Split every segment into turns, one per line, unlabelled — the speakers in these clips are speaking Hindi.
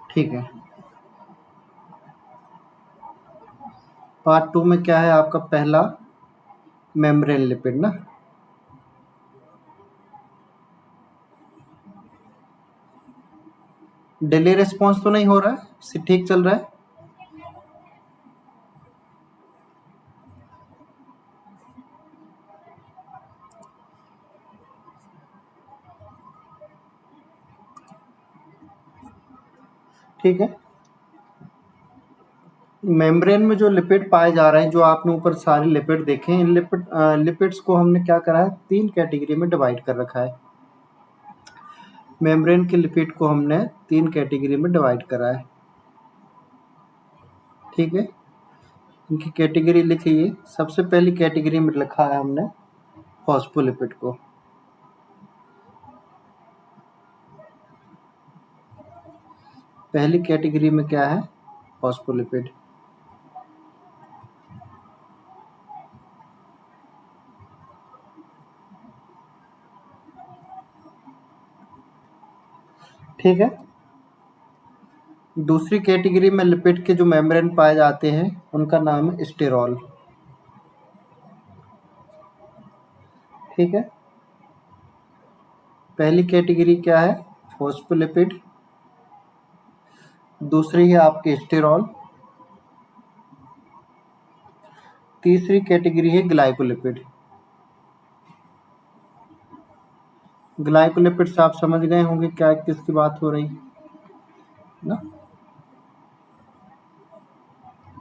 ठीक है। पार्ट 2 में क्या है आपका पहला मेम्ब्रेन लिपिड ना। डिले रिस्पॉन्स तो नहीं हो रहा है, ठीक चल रहा है। ठीक है। मेम्ब्रेन में जो लिपिड पाए जा रहे हैं, जो आपने ऊपर सारे लिपिड देखे हैं, इन लिपिड्स को हमने क्या करा है, 3 कैटेगरी में डिवाइड कर रखा है। मेम्ब्रेन के लिपिड को हमने 3 कैटेगरी में डिवाइड करा है। ठीक है। इनकी कैटेगरी लिखिए। सबसे पहली कैटेगरी में लिखा है हमने फॉस्फोलिपिड को। पहली कैटेगरी में क्या है, फॉस्फोलिपिड। ठीक है। दूसरी कैटेगरी में लिपिड के जो मेम्ब्रेन पाए जाते हैं उनका नाम है स्टेरॉल। ठीक है। पहली कैटेगरी क्या है, फॉस्फोलिपिड। दूसरी है आपकी स्टेरॉल। तीसरी कैटेगरी है ग्लाइकोलिपिड। ग्लाइकोलिपिड्स आप समझ गए होंगे क्या किसकी बात हो रही है ना।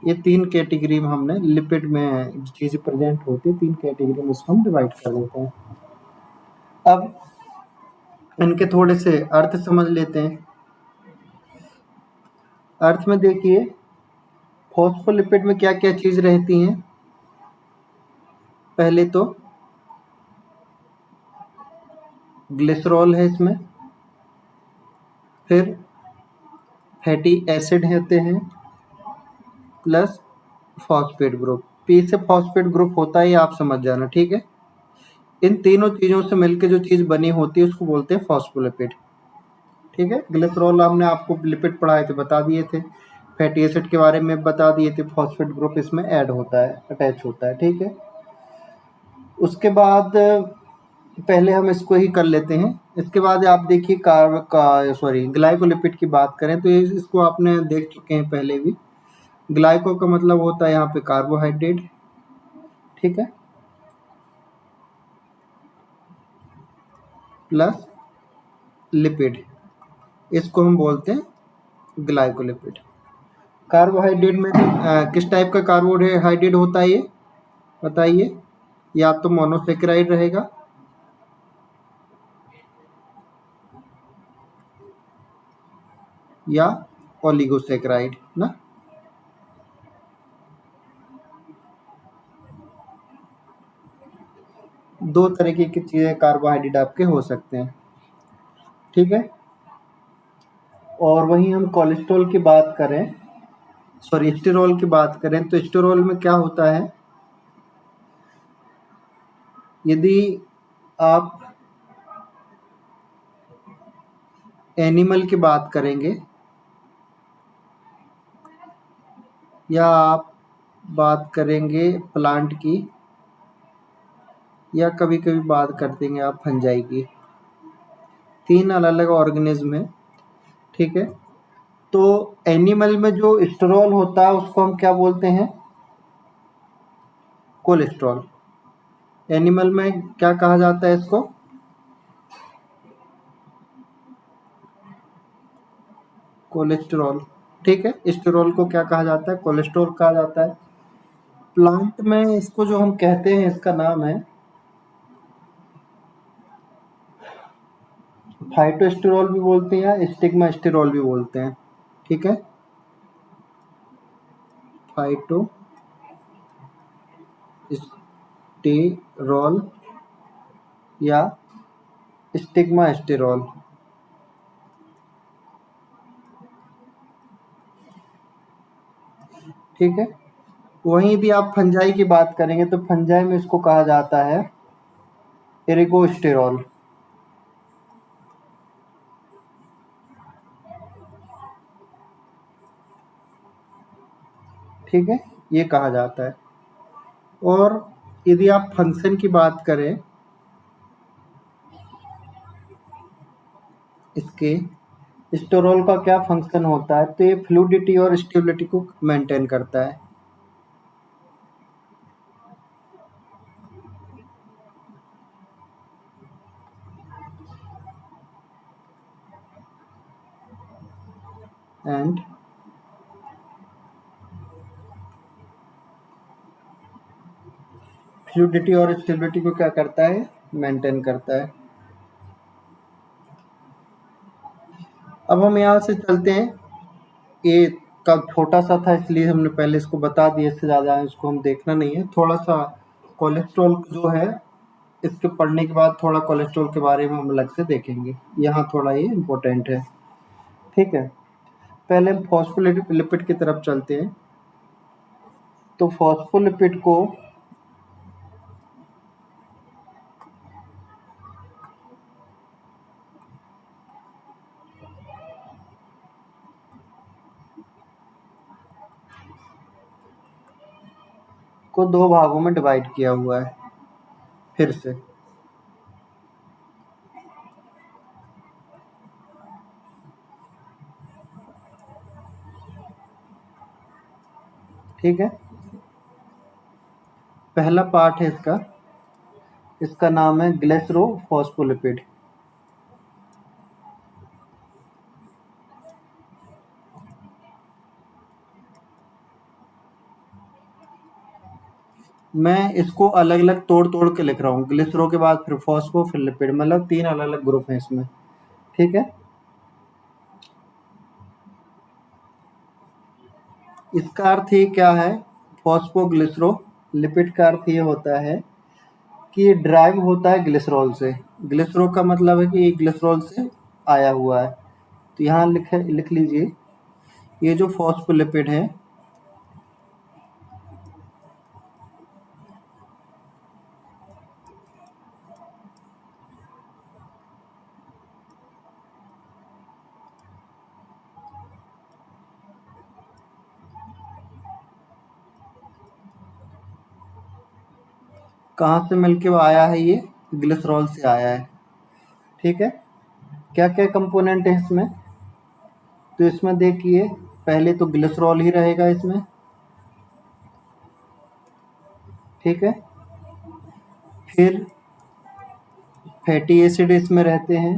ये 3 कैटेगरी में हमने लिपिड में चीजें प्रेजेंट होती है, 3 कैटेगरी में उसको हम डिवाइड कर देते हैं। अब इनके थोड़े से अर्थ समझ लेते हैं। अर्थ में देखिए, फॉस्फोलिपिड में क्या क्या चीज रहती हैं। पहले तो ग्लिसरॉल है इसमें, फिर फैटी एसिड होते हैं, प्लस फॉस्फेट ग्रुप। पी से फॉस्फेट ग्रुप होता है, आप समझ जाना। ठीक है। इन तीनों चीजों से मिलकर जो चीज बनी होती है उसको बोलते हैं फॉस्फोलिपिड। ठीक है। ग्लिसरॉल हमने आपको लिपिड पढ़ाए थे, बता दिए थे। फैटी एसिड के बारे में बता दिए थे, फॉस्फेट ग्रुप इसमें ऐड होता है, अटैच होता है। ठीक है। उसके बाद पहले हम इसको ही कर लेते हैं। इसके बाद आप देखिए ग्लाइकोलिपिड की बात करें तो इसको आपने देख चुके हैं पहले भी। ग्लाइको का मतलब होता है यहाँ पे कार्बोहाइड्रेट। ठीक है। प्लस लिपिड, इसको हम बोलते हैं ग्लाइकोलिपिड। कार्बोहाइड्रेट में किस टाइप का कार्बोहाइड्रेट होता है ये बताइए। या तो मोनोसेकेराइड रहेगा, या ओलिगोसेकेराइड ना। दो तरीके की चीजें कार्बोहाइड्रेट आपके हो सकते हैं। ठीक है। और वहीं हम कोलेस्ट्रॉल की बात करें, सॉरी स्टेरॉल की बात करें, तो स्टेरॉल में क्या होता है, यदि आप एनिमल की बात करेंगे या आप बात करेंगे प्लांट की, या कभी कभी बात कर देंगे आप फंजाई की, 3 अलग अलग ऑर्गेनिज्म है। ठीक है। तो एनिमल में जो स्टेरॉल होता है उसको हम क्या बोलते हैं, कोलेस्ट्रॉल। एनिमल में क्या कहा जाता है इसको, कोलेस्ट्रॉल। ठीक है। स्टेरॉल को क्या कहा जाता है, कोलेस्ट्रॉल कहा जाता है। प्लांट में इसको जो हम कहते हैं इसका नाम है फाइटोस्टेरॉल भी बोलते हैं, या स्टिग्मा स्टेरॉल भी बोलते हैं। ठीक है। फाइटोस्टेरॉल या स्टिग्मा स्टेरॉल। ठीक है। वहीं यदि आप फंजाई की बात करेंगे तो फंजाई में इसको कहा जाता है एरिगोस्टेरॉल। ठीक है, ये कहा जाता है। और यदि आप फंक्शन की बात करें इसके, स्टेरोल का क्या फंक्शन होता है, तो ये फ्लूइडिटी और स्टेबिलिटी को मेंटेन करता है। एंड फ्लूइडिटी और स्टेबिलिटी को क्या करता है, मेंटेन करता है। अब हम यहाँ से चलते हैं, ये कब छोटा सा था इसलिए हमने पहले इसको बता दिया, इससे ज़्यादा इसको हम देखना नहीं है। थोड़ा सा कोलेस्ट्रॉल जो है, इसके पढ़ने के बाद थोड़ा कोलेस्ट्रॉल के बारे में हम अलग से देखेंगे, यहाँ थोड़ा ये इम्पोर्टेंट है। ठीक है, पहले हम फॉस्फोलिपिड की तरफ चलते हैं। तो फॉस्फोलिपिड को दो भागों में डिवाइड किया हुआ है फिर से। ठीक है, पहला पार्ट है इसका, इसका नाम है ग्लिसरोफॉस्फोलिपिड। मैं इसको अलग अलग तोड़ तोड़ के लिख रहा हूँ, ग्लिसरो के बाद फिर फॉस्फो फिर लिपिड, मतलब 3 अलग अलग ग्रुप हैं इसमें। ठीक है, इसका अर्थ ये क्या है, फॉस्फोग्लिसरो लिपिड का अर्थ ये होता है कि ये ड्राइव होता है ग्लिसरॉल से। ग्लिसरो का मतलब है कि ये ग्लिसरॉल से आया हुआ है। तो यहाँ लिख लीजिए, ये जो फॉस्फोलिपिड है कहाँ से मिलके आया है, ये ग्लिसरॉल से आया है। ठीक है, क्या क्या कंपोनेंट है इसमें, तो इसमें देखिए पहले तो ग्लिसरॉल ही रहेगा इसमें। ठीक है, फिर फैटी एसिड इसमें रहते हैं,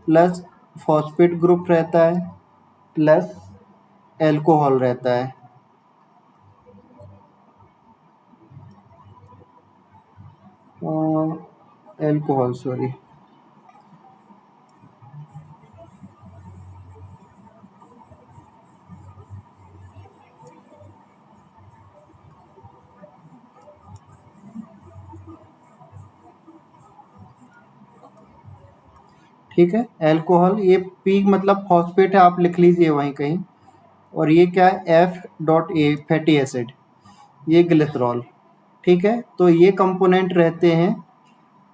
प्लस फॉस्फेट ग्रुप रहता है, प्लस एल्कोहल रहता है। Alcohol sorry. ठीक है, एल्कोहल, ये पी मतलब फॉस्फेट है, आप लिख लीजिए वहीं कहीं। और ये क्या है, F dot A fatty acid, ये ग्लिसरॉल। ठीक है, तो ये कंपोनेंट रहते हैं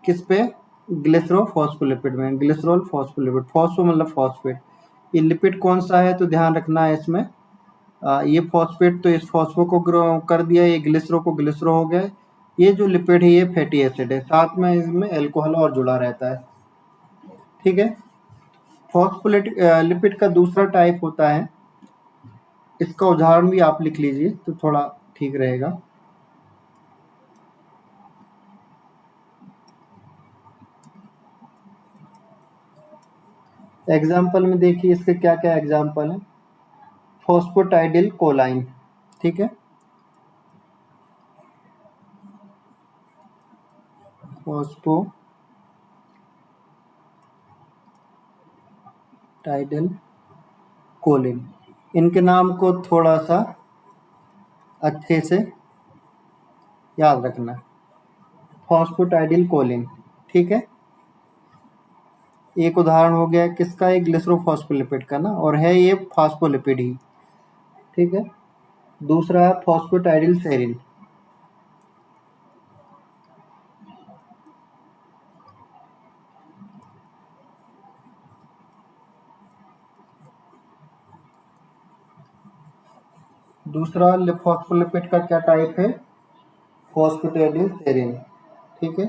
किस पे, ग्लिसरोफॉस्फोलिपिड में। ग्लिसरॉल फॉस्फोलिपिड, फॉस्फो मतलब फॉस्फेट। ये लिपिड कौन सा है, तो ध्यान रखना है इसमें, ये फॉस्फेट तो इस फॉस्फो को कर दिया, ये ग्लिसरो को ग्लिसरो हो गया। ये जो लिपिड है ये फैटी एसिड है, साथ में इसमें एल्कोहल और जुड़ा रहता है। ठीक है, फॉस्फोलिपिड लिपिड का दूसरा टाइप होता है, इसका उदाहरण भी आप लिख लीजिए तो थोड़ा ठीक रहेगा। एग्जाम्पल में देखिए इसके क्या क्या एग्जाम्पल है, फॉस्फोटाइडिल कोलाइन। ठीक है, फॉस्फोटाइडिल कोलिन, इनके नाम को थोड़ा सा अच्छे से याद रखना, फॉस्फोटाइडिल कोलिन। ठीक है, एक उदाहरण हो गया किसका, एक ग्लिसरोफॉस्फोलिपिड का ना, और है ये फॉस्फोलिपिड ही। ठीक है, दूसरा है फॉस्फोटाइडिल सेरिन। दूसरा फॉस्फोलिपिड का क्या टाइप है? Phosphatidyl serine. ठीक है।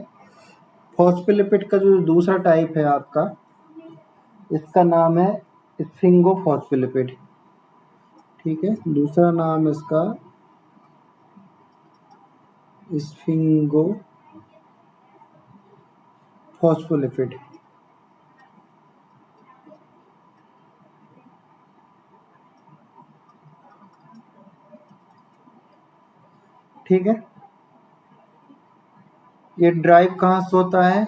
फॉस्फोलिपिड का जो दूसरा टाइप है आपका, इसका नाम है स्फिंगोफॉस्फोलिपिड। ठीक है, दूसरा नाम इसका स्फिंगोफॉस्फोलिपिड। ठीक है। ये ड्राइव कहाँ से होता है?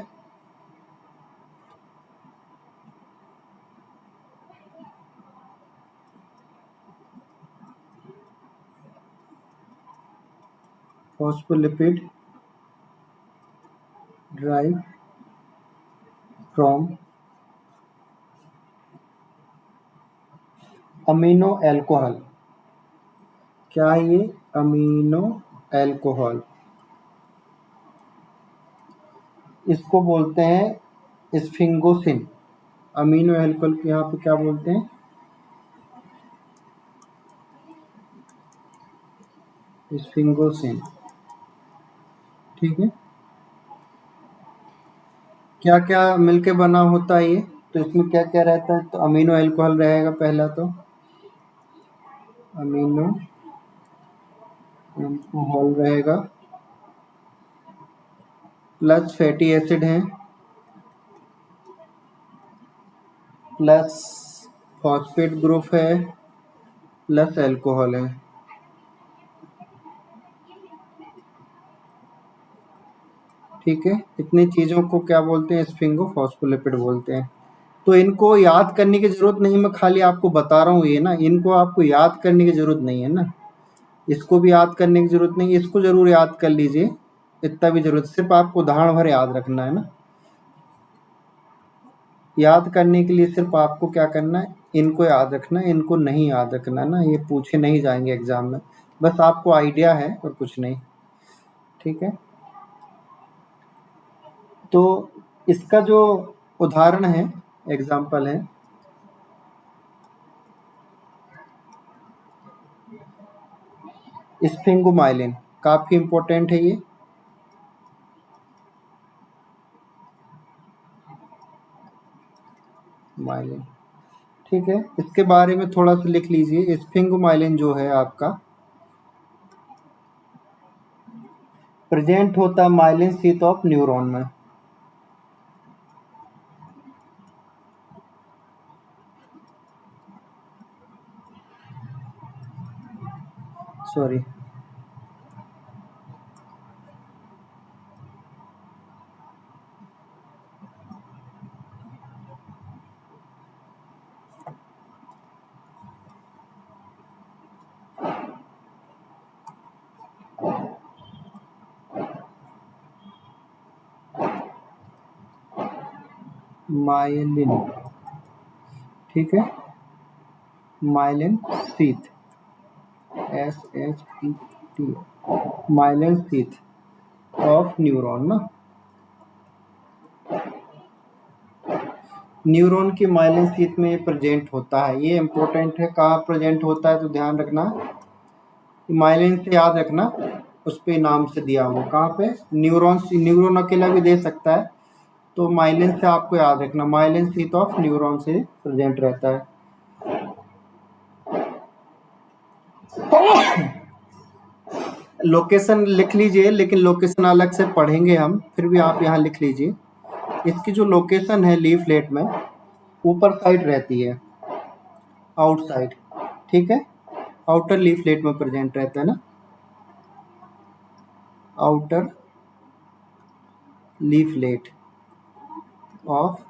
Phospholipid drive from amino alcohol. क्या है ये? Amino alcohol. इसको बोलते हैं स्फिंगोसिन। अमीनो एल्कोहल को यहाँ पे क्या बोलते हैं? स्फिंगोसिन। ठीक है। क्या क्या मिलके बना होता है ये? तो इसमें क्या क्या रहता है? तो अमीनो एल्कोहल रहेगा पहला, तो अमीनो एल्कोहल रहेगा, प्लस फैटी एसिड है, प्लस फॉस्फेट ग्रुप है, प्लस एल्कोहल है। ठीक है। इतनी चीज़ों को क्या बोलते हैं? स्फिंगोफॉस्फोलिपिड बोलते हैं। तो इनको याद करने की ज़रूरत नहीं, मैं खाली आपको बता रहा हूँ ये ना, इनको आपको याद करने की ज़रूरत नहीं है ना, इसको भी याद करने की ज़रूरत नहीं, इसको ज़रूर याद कर लीजिए, इतना भी ज़रूरत, सिर्फ आपको उदाहरण भर याद रखना है ना। याद करने के लिए सिर्फ आपको क्या करना है? इनको याद रखना है, इनको नहीं याद रखना ना, ये पूछे नहीं जाएंगे एग्जाम में, बस आपको आइडिया है और कुछ नहीं। ठीक है। तो इसका जो उदाहरण है, एग्जाम्पल है, स्फिंगोमाइलिन, काफ़ी इम्पोर्टेंट है ये। माइलिन। ठीक है, इसके बारे में थोड़ा सा लिख लीजिए। स्फिंगोमाइलिन जो है आपका प्रेजेंट होता है माइलिन शीथ ऑफ न्यूरॉन में। Sorry, myelin. ठीक है, myelin sheath, SHET, myelin sheath of neuron ना। न्यूरॉन की माइलिन शीथ में प्रेजेंट होता है, ये इम्पोर्टेंट है। कहाँ प्रेजेंट होता है? तो ध्यान रखना, माइलिन से याद रखना, उस पे नाम से दिया हुआ कहाँ पे? न्यूरॉन। न्यूरॉन अकेला भी दे सकता है, तो माइलिन से आपको याद रखना, माइलिन शीथ ऑफ न्यूरॉन से प्रेजेंट रहता है। लोकेशन लिख लीजिए, लेकिन लोकेशन अलग से पढ़ेंगे हम, फिर भी आप यहाँ लिख लीजिए। इसकी जो लोकेशन है लीफलेट में, ऊपर साइड रहती है, आउटसाइड। ठीक है, आउटर लीफलेट में प्रेजेंट रहता है ना, आउटर लीफलेट ऑफ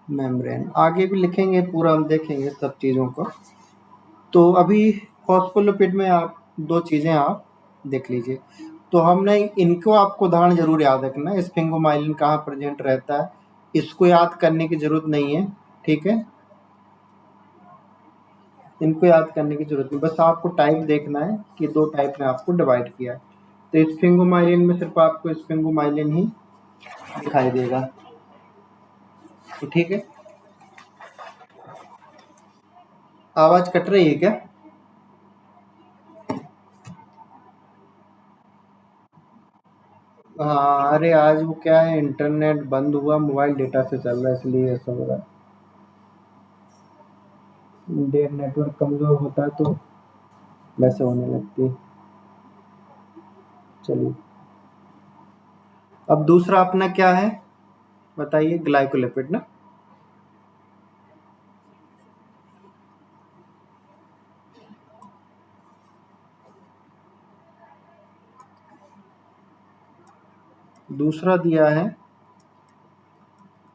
मेम्ब्रेन। आगे भी लिखेंगे पूरा, हम देखेंगे सब चीज़ों को। तो अभी फॉस्फोलिपिड में आप दो चीज़ें आप देख लीजिए। तो हमने इनको आपको उदाहरण जरूर याद रखना है। स्फिंगोमाइलिन कहाँ प्रेजेंट रहता है, इसको याद करने की जरूरत नहीं है। ठीक है, इनको याद करने की जरूरत नहीं, बस आपको टाइप देखना है कि दो टाइप में आपको डिवाइड किया है। तो स्फिंगोमाइलिन में सिर्फ आपको स्फिंगोमाइलिन ही दिखाई देगा। तो ठीक है, आवाज कट रही है क्या? हाँ, अरे आज वो क्या है, इंटरनेट बंद हुआ, मोबाइल डेटा से चल रहा है, इसलिए ऐसा हो रहा है। नेटवर्क कमजोर होता है तो वैसे होने लगती है। चलिए, अब दूसरा अपना क्या है बताइए? ग्लाइकोलिपिड ना। दूसरा दिया है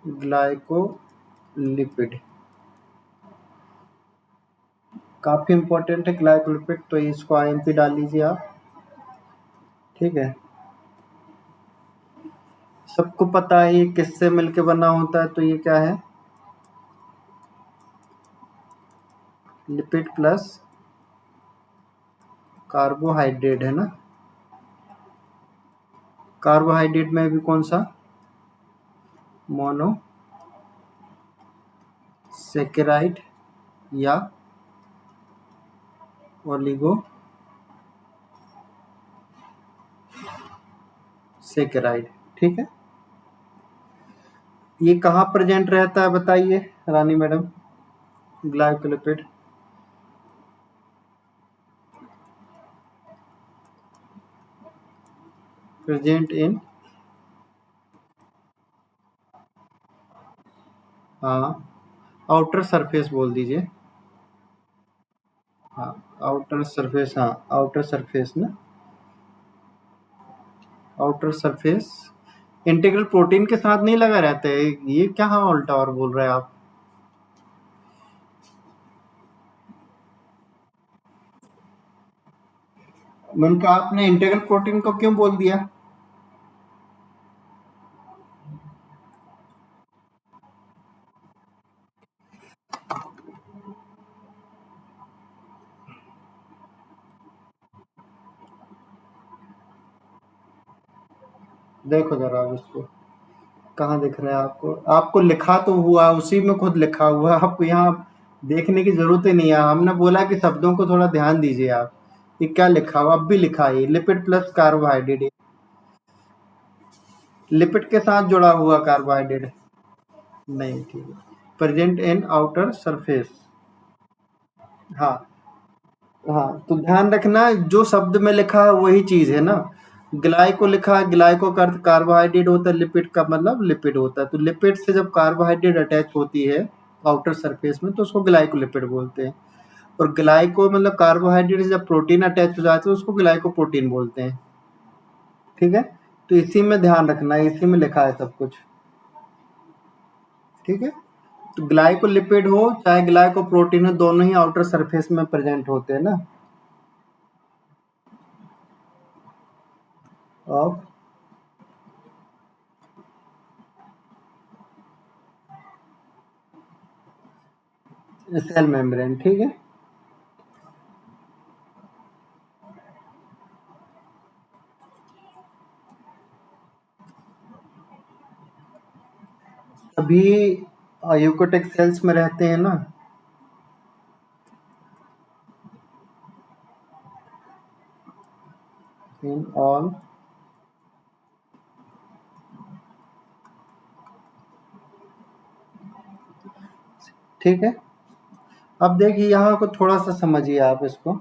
ग्लाइकोलिपिड। काफी इंपॉर्टेंट है ग्लाइकोलिपिड, तो इसको आईएमपी डाल लीजिए आप। ठीक है, सबको पता है ये किससे मिलके बना होता है, तो ये क्या है? लिपिड प्लस कार्बोहाइड्रेट है ना। कार्बोहाइड्रेट में भी कौन सा? मोनो सेकेराइड या ओलिगो सेकेराइड। ठीक है, ये कहाँ प्रेजेंट रहता है बताइए रानी मैडम? ग्लाइकोलिपिड प्रेजेंट इन, हाँ, आउटर सरफेस बोल दीजिए। हाँ, आउटर सरफेस, हाँ आउटर सरफेस ना, आउटर सरफेस इंटीग्रल प्रोटीन के साथ नहीं लगा रहता है। ये क्या हाँ उल्टा और बोल रहे हैं आप? मैंने कहा आपने इंटीग्रल प्रोटीन को क्यों बोल दिया? देखो जरा अब इसको, कहाँ दिख रहा है आपको? आपको लिखा तो हुआ, उसी में खुद लिखा हुआ है, आपको यहाँ देखने की जरूरत ही नहीं है। हमने बोला कि शब्दों को थोड़ा ध्यान दीजिए आप। ये क्या लिखा हुआ? अब भी लिखा है लिपिड प्लस कार्बोहाइड्रेट, लिपिड के साथ जुड़ा हुआ कार्बोहाइड्रेट नहीं। ठीक है, प्रेजेंट इन आउटर सरफेस। हाँ, हाँ, तो ध्यान रखना जो शब्द में लिखा है वही चीज है ना। ग्लाइको लिखा है, ग्लाइको का अर्थ कार्बोहाइड्रेट होता है, लिपिड का मतलब लिपिड होता है। तो लिपिड से जब कार्बोहाइड्रेट अटैच होती है आउटर सरफेस में तो उसको ग्लाइकोलिपिड बोलते हैं। और ग्लाइको मतलब कार्बोहाइड्रेट से जब प्रोटीन अटैच हो जाते हैं उसको ग्लाइकोप्रोटीन बोलते हैं। ठीक है, तो इसी में ध्यान रखना है, इसी में लिखा है सब कुछ। ठीक है, तो ग्लाइकोलिपिड हो चाहे ग्लाइकोप्रोटीन हो, दोनों ही आउटर सरफेस में प्रेजेंट होते हैं ना, ऑफ सेल मेम्ब्रेन। ठीक है, सभी यूकोटिक सेल्स में रहते हैं ना। इन ऑल ठीक है, अब देखिए यहाँ को थोड़ा सा समझिए आप इसको।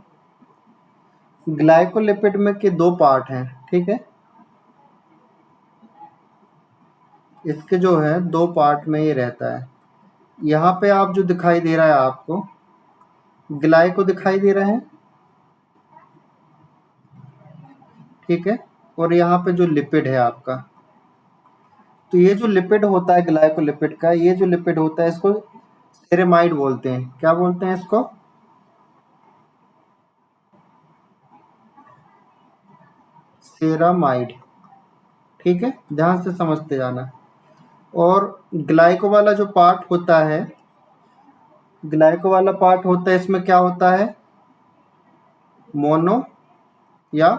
ग्लाइकोलिपिड में के दो पार्ट हैं। ठीक है, इसके जो है दो पार्ट में ये रहता है। यहाँ पे आप जो दिखाई दे रहा है आपको, ग्लाइको दिखाई दे रहे हैं। ठीक है, और यहाँ पे जो लिपिड है आपका, तो ये जो लिपिड होता है ग्लाइकोलिपिड का, ये जो लिपिड होता है इसको सेरेमाइड बोलते हैं। क्या बोलते हैं इसको? सेरामाइड। ठीक है, ध्यान से समझते जाना। और ग्लाइको वाला जो पार्ट होता है, ग्लाइको वाला पार्ट होता है, इसमें क्या होता है? मोनो या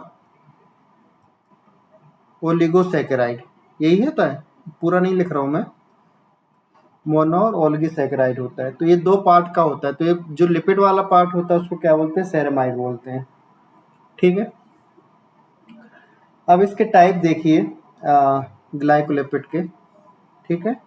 ओलिगोसैकेराइड, यही होता है। पूरा नहीं लिख रहा हूं मैं। मोनो और ओलिगोसैकेराइड होता है। तो ये 2 पार्ट का होता है। तो ये जो लिपिड वाला पार्ट होता है उसको क्या बोलते हैं? सेरेमाइड बोलते हैं। ठीक है। अब इसके टाइप देखिए ग्लाइकोलिपिड के। ठीक है।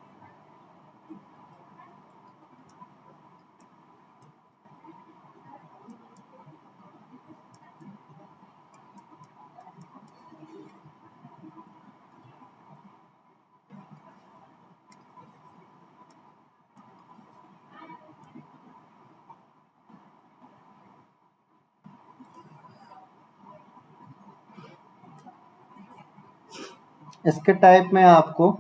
इसके टाइप में आपको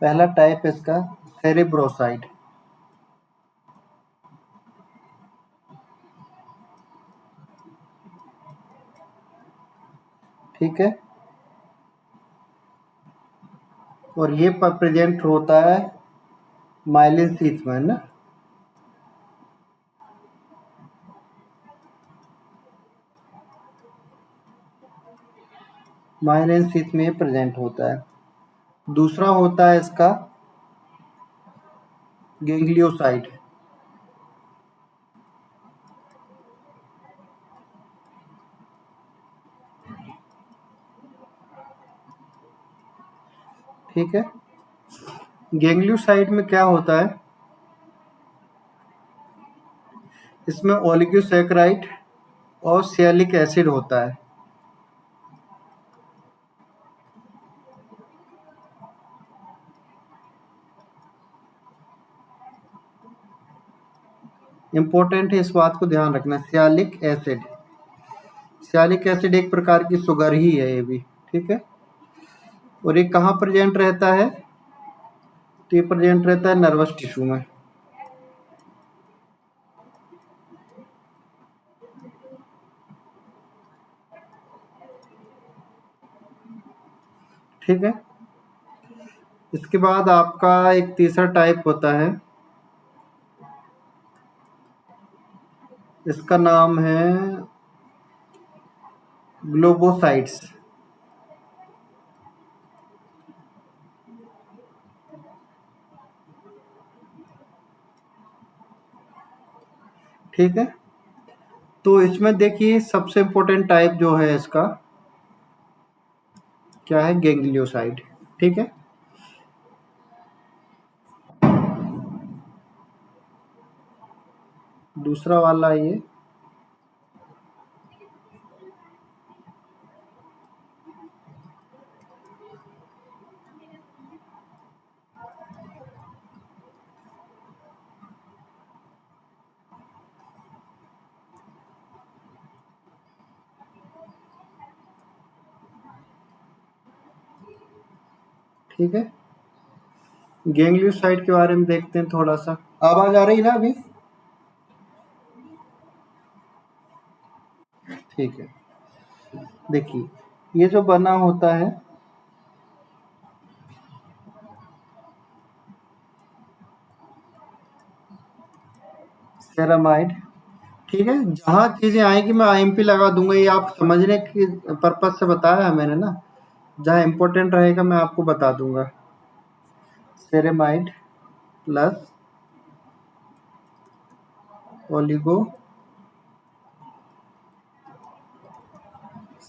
पहला टाइप इसका सेरेब्रोसाइड। ठीक है। और ये प्रेजेंट होता है माइलिन शीथ में ना। माइलिन शीथ में प्रेजेंट होता है। दूसरा होता है इसका गैंग्लियोसाइड। ठीक है। गैंग्लियोसाइड में क्या होता है? इसमें ओलिगोसैकेराइड और सियालिक एसिड होता है। इम्पोर्टेंट है, इस बात को ध्यान रखना। सियालिक एसिड, सियालिक एसिड एक प्रकार की शुगर ही है ये भी। ठीक है। और ये कहाँ प्रेजेंट रहता है? तो ये प्रेजेंट रहता है नर्वस टिश्यू में। ठीक है। इसके बाद आपका एक तीसरा टाइप होता है, इसका नाम है ग्लोबोसाइड्स। ठीक है। तो इसमें देखिए सबसे इम्पोर्टेंट टाइप जो है इसका क्या है? गैंग्लियोसाइड। ठीक है। दूसरा वाला ये ठीक है। गैंग्लियोसाइड के बारे में देखते हैं थोड़ा सा। आवाज आ रही है ना अभी? ठीक है। देखिए ये जो बना होता है सेरामाइड। ठीक है। जहाँ चीजें आएंगी मैं आईएमपी लगा दूंगा, ये आप समझने की पर्पज से बताया है मैंने ना। जहाँ इम्पोर्टेंट रहेगा मैं आपको बता दूंगा। Ceramide plus oligo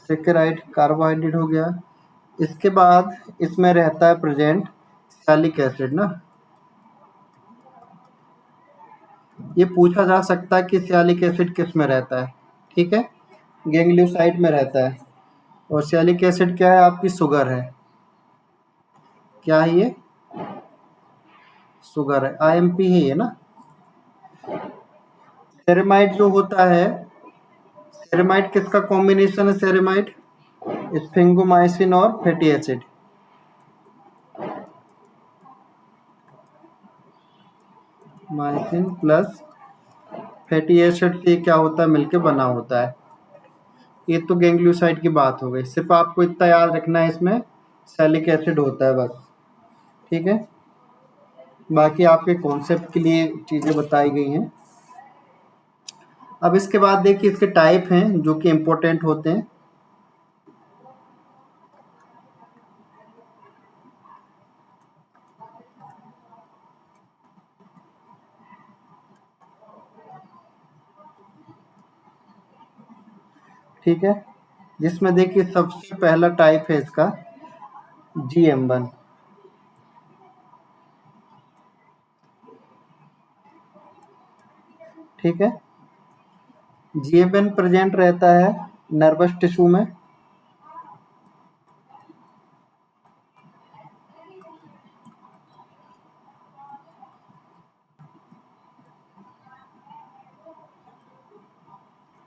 saccharide carbohydrate हो गया। इसके बाद इसमें रहता है प्रेजेंट सैलिक एसिड ना। ये पूछा जा सकता है कि सियालिक एसिड किस में रहता है। ठीक है। गैंग्लियोसाइड में रहता है। और सियालिक एसिड क्या है? आपकी शुगर है। क्या है ये? शुगर है। आईएमपी ही है ना। सेरेमाइड जो होता है, सेरेमाइड किसका कॉम्बिनेशन है? सेरेमाइड स्फिंगोमाइसिन और fatty acid. Mycin plus fatty acid से क्या होता है? मिलके बना होता है। ये तो गैंग्लियोसाइड की बात हो गई। सिर्फ आपको इतना याद रखना है, इसमें सैलिक एसिड होता है बस। ठीक है। बाकी आपके कॉन्सेप्ट के लिए चीज़ें बताई गई हैं। अब इसके बाद देखिए इसके टाइप हैं जो कि इम्पोर्टेंट होते हैं। ठीक है, जिसमें देखिए सबसे पहला टाइप है इसका GM1। ठीक है, GM1 प्रेजेंट रहता है नर्वस टिश्यू में।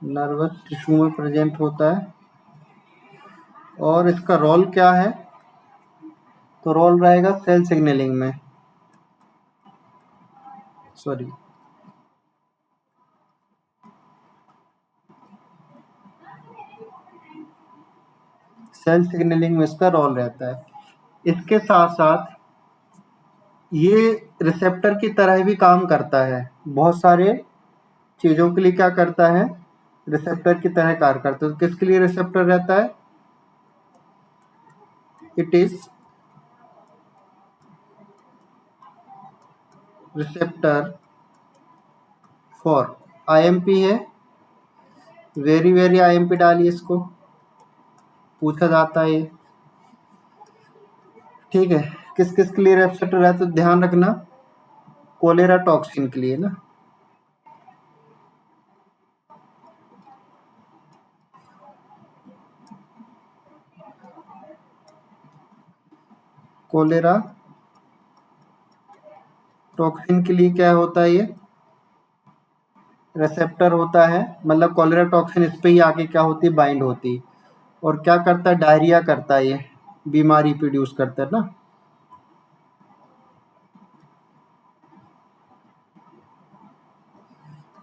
नर्वस टिश्यू में प्रेजेंट होता है। और इसका रोल क्या है? तो रोल रहेगा सेल सिग्नलिंग में, सॉरी, सेल सिग्नलिंग में इसका रोल रहता है। इसके साथ साथ ये रिसेप्टर की तरह भी काम करता है। बहुत सारे चीज़ों के लिए क्या करता है? रिसेप्टर की तरह कार्य करता है। तो किसके लिए रिसेप्टर रहता है? It is receptor for IMP है। वेरी वेरी IMP डालिए, इसको पूछा जाता है ये। ठीक है, किस किस के लिए रिसेप्टर है? तो ध्यान रखना, कोलेरा टॉक्सिन के लिए ना। कोलेरा टॉक्सिन के लिए क्या होता है? ये रिसेप्टर होता है, मतलब कोलेरा टॉक्सिन इस पे ही आके क्या होती है? बाइंड होती है। और क्या करता है? डायरिया करता है, ये बीमारी प्रोड्यूस करता है ना।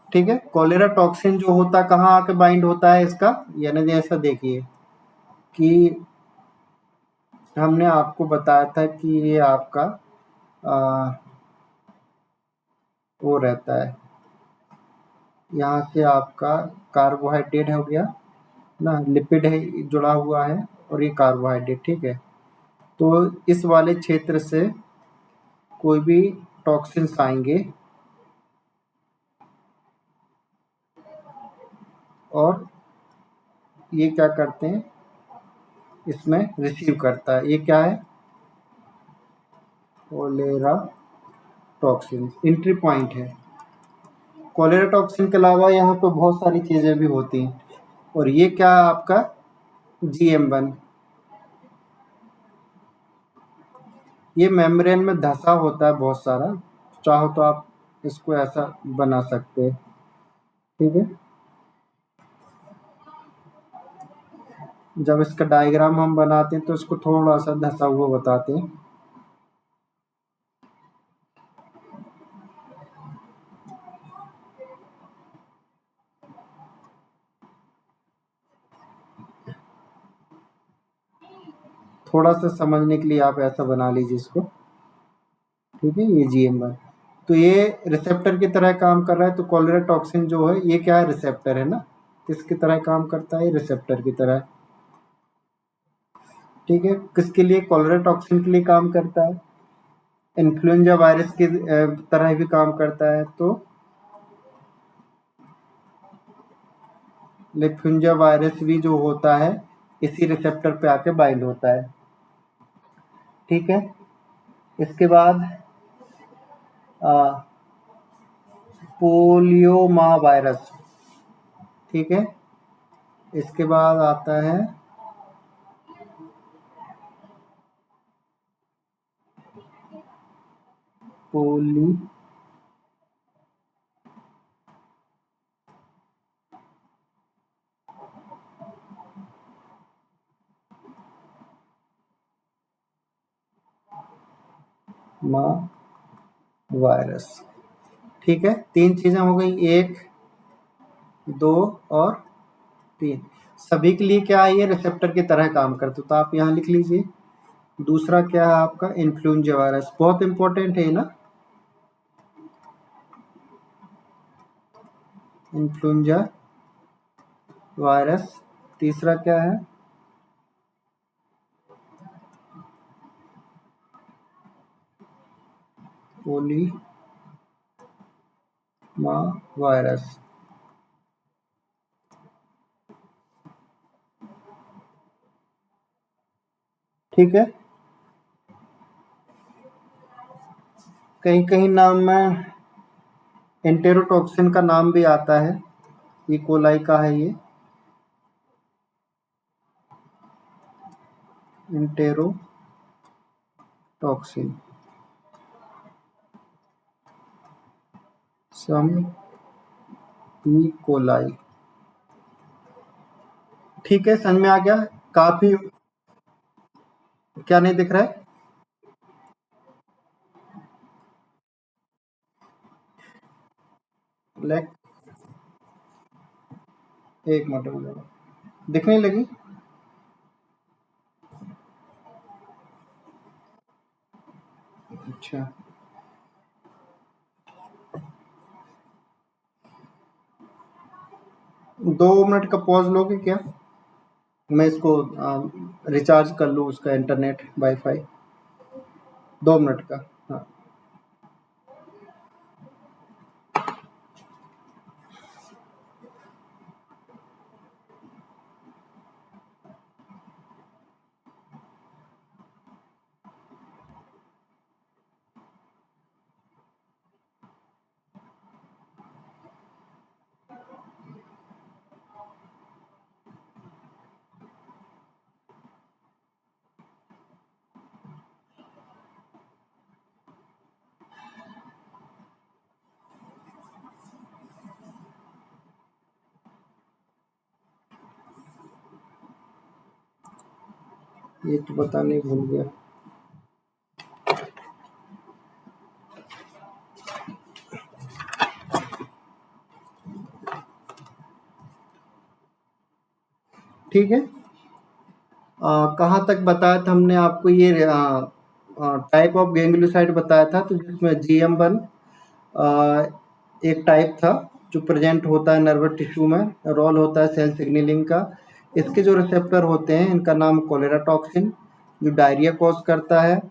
ठीक है, कोलेरा टॉक्सिन जो होता है कहाँ आके बाइंड होता है इसका? यानी जैसा देखिए कि हमने आपको बताया था कि ये आपका वो रहता है, यहाँ से आपका कार्बोहाइड्रेट हो गया ना, लिपिड है जुड़ा हुआ है, और ये कार्बोहाइड्रेट। ठीक है, तो इस वाले क्षेत्र से कोई भी टॉक्सिन्स आएंगे और ये क्या करते हैं? इसमें रिसीव करता है। ये क्या है? कोलेरा टॉक्सिन एंट्री पॉइंट है। कोलेरा टॉक्सिन के अलावा यहाँ पे बहुत सारी चीज़ें भी होती हैं। और ये क्या है आपका? GM1। ये मेम्ब्रेन में धंसा होता है बहुत सारा, चाहो तो आप इसको ऐसा बना सकते हैं। ठीक है, जब इसका डायग्राम हम बनाते हैं तो इसको थोड़ा सा धंसा हुआ बताते हैं। थोड़ा सा समझने के लिए आप ऐसा बना लीजिए इसको। ठीक है, ये GM1 तो ये रिसेप्टर की तरह काम कर रहा है। तो कोलेरा टॉक्सिन जो है ये क्या है? रिसेप्टर है ना। किसकी तरह काम करता है? रिसेप्टर की तरह। ठीक है, किसके लिए? कोलेरा टॉक्सिन के लिए काम करता है। इन्फ्लुएंजा वायरस की तरह भी काम करता है। तो इन्फ्लुएंजा वायरस भी जो होता है इसी रिसेप्टर पे आके बाइंड होता है। ठीक है, इसके बाद पोलियोमा वायरस। ठीक है, इसके बाद आता है पोली मा वायरस। ठीक है, 3 चीज़ें हो गई, 1, 2 और 3। सभी के लिए क्या है? ये रिसेप्टर की तरह काम करते, तो आप यहाँ लिख लीजिए। दूसरा क्या है आपका? इन्फ्लुएंजा वायरस, बहुत इंपॉर्टेंट है ना। Influenza virus. तीसरा क्या है? पोलीमा वायरस। ठीक है। कहीं कहीं नाम में एंटेरोटॉक्सिन का नाम भी आता है। ई कोलाई का है ये, एंटेरोटॉक्सिन। सम ई कोलाई। ठीक है, समझ में आ गया। काफी। क्या नहीं दिख रहा है? ब्लैक। एक मिनट हो जाएगा, दिखने लगी। अच्छा, 2 मिनट का पॉज लोगे क्या? मैं इसको रिचार्ज कर लूँ, उसका इंटरनेट वाईफाई। 2 मिनट का। हाँ। ये तो बताने भूल गया। ठीक है। कहाँ तक बताया था हमने आपको? ये टाइप ऑफ गैंग्लियोसाइड बताया था, तो जिसमें GM1 एक टाइप था जो प्रेजेंट होता है नर्वस टिश्यू में, रोल होता है सेल सिग्नलिंग का। इसके जो रिसेप्टर होते हैं, इनका नाम कोलेरा टॉक्सिन, जो डायरिया कॉज करता है।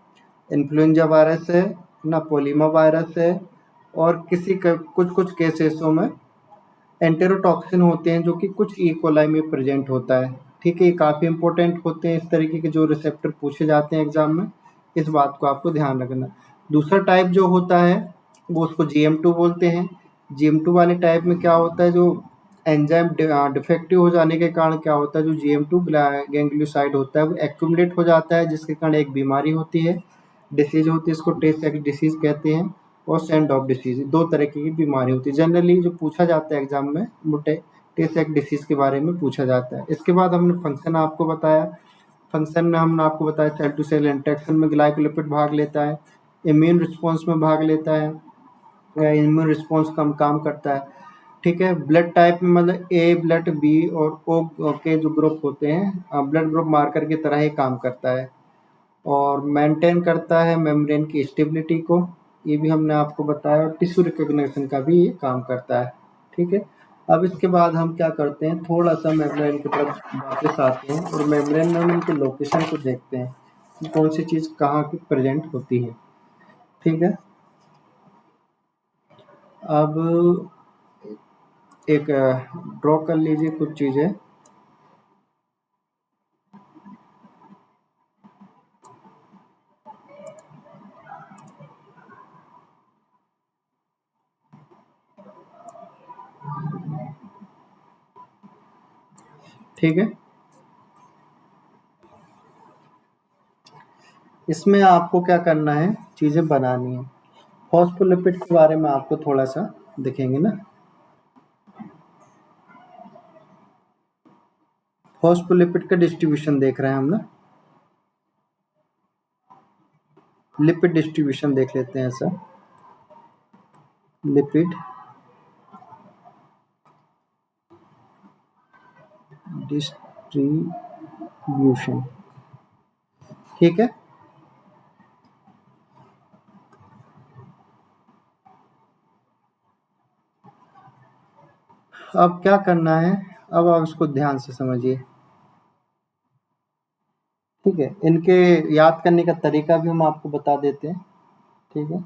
इन्फ्लुएंजा वायरस है ना, पोलीमा वायरस है, और कुछ कुछ केसेसों में एंटेरोटॉक्सिन होते हैं, जो कि कुछ ई कोलाई में प्रेजेंट होता है। ठीक है, ये काफ़ी इंपॉर्टेंट होते हैं, इस तरीके के जो रिसेप्टर पूछे जाते हैं एग्जाम में। इस बात को आपको ध्यान रखना। दूसरा टाइप जो होता है, वो उसको GM2 बोलते हैं। GM2 वाले टाइप में क्या होता है, जो एंजाइम डिफेक्टिव हो जाने के कारण क्या होता है, जो GM2 गैंग्लियोसाइड होता है वो एक्यूमुलेट हो जाता है, जिसके कारण एक बीमारी होती है, डिसीज होती है। इसको टे-सेक्स डिसीज कहते हैं, और सेंड ऑफ डिसीज, 2 तरह की बीमारी होती है। जनरली जो पूछा जाता है एग्जाम में, वो टे-सेक्स डिसीज के बारे में पूछा जाता है। इसके बाद हमने फंक्शन आपको बताया। फंक्शन में हमने आपको बताया सेल टू सेल इंटरेक्शन में ग्लाइकोलिपिड भाग लेता है, इम्यून रिस्पॉन्स में भाग लेता है, इम्यून रिस्पॉन्स कम काम करता है। ठीक है। ब्लड टाइप में मतलब ए ब्लड, बी और ओ के जो ग्रुप होते हैं, ब्लड ग्रुप मार्कर की तरह ही काम करता है, और मेंटेन करता है मेम्ब्रेन की स्टेबिलिटी को। ये भी हमने आपको बताया, और टिश्यू रिकॉग्निशन का भी ये काम करता है। ठीक है। अब इसके बाद हम क्या करते हैं, थोड़ा सा मेम्ब्रेन की तरफ वापस आते हैं, और मेम्ब्रेन में हम इनके लोकेशन को देखते हैं कि कौन सी चीज़ कहाँ की प्रेजेंट होती है। ठीक है। अब एक ड्रॉ कर लीजिए कुछ चीज़ें। ठीक है। इसमें आपको क्या करना है, चीज़ें बनानी है। फॉस्फोलिपिड के बारे में आपको थोड़ा सा दिखेंगे ना। फॉस्फोलिपिड का डिस्ट्रीब्यूशन देख रहे हैं हम ना। लिपिड डिस्ट्रीब्यूशन देख लेते हैं ऐसा। Lipid distribution. ठीक है। अब क्या करना है, अब आप इसको ध्यान से समझिए। ठीक है, इनके याद करने का तरीका भी हम आपको बता देते हैं। ठीक है,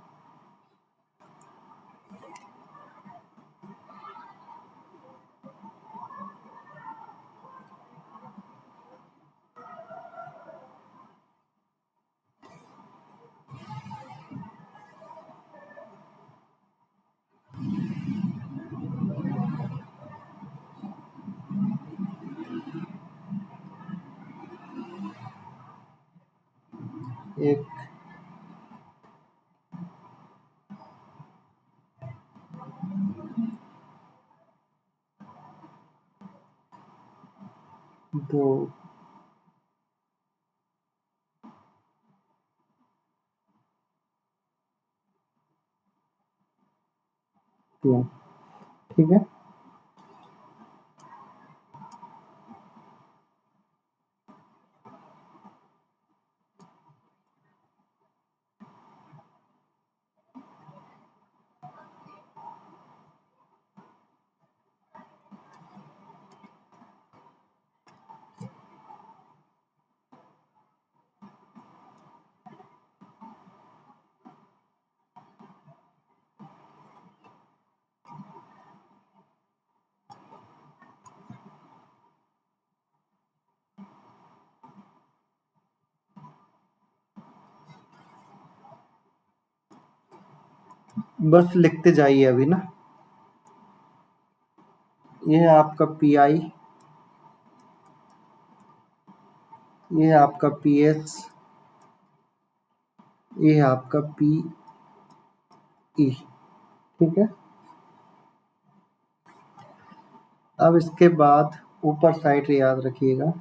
एक, दो, तीन। ठीक है, बस लिखते जाइए अभी ना। ये है आपका पी आई, ये है आपका पी एस, ये है आपका पी ई। ठीक है, अब इसके बाद ऊपर साइड याद रखिएगा,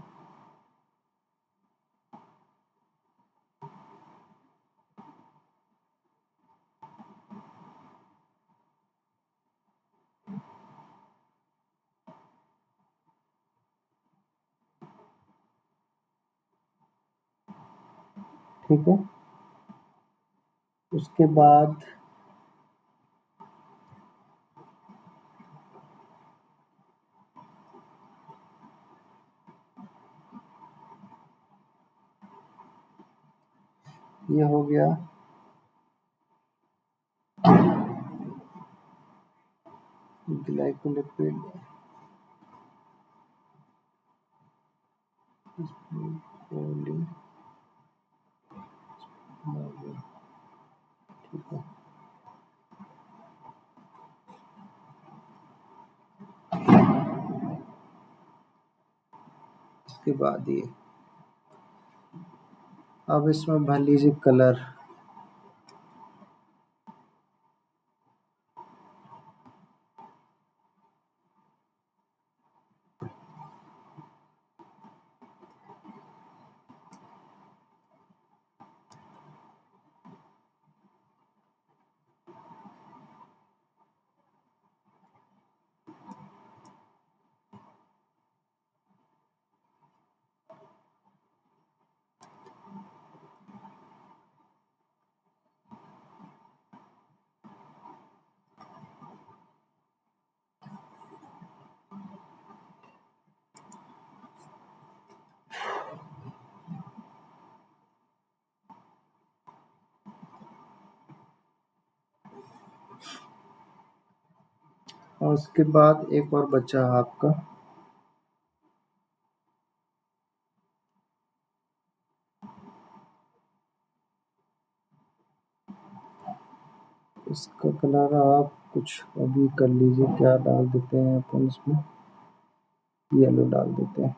ठीक है। उसके बाद ये हो गया ग्लाइकोलिपिड पॉली, ठीक है। इसके बाद ये, अब इसमें भर लीजिए कलर। और उसके बाद एक और बचा आपका, इसका कलर आप कुछ अभी कर लीजिए, क्या डाल देते हैं अपन इसमें, येलो डाल देते हैं।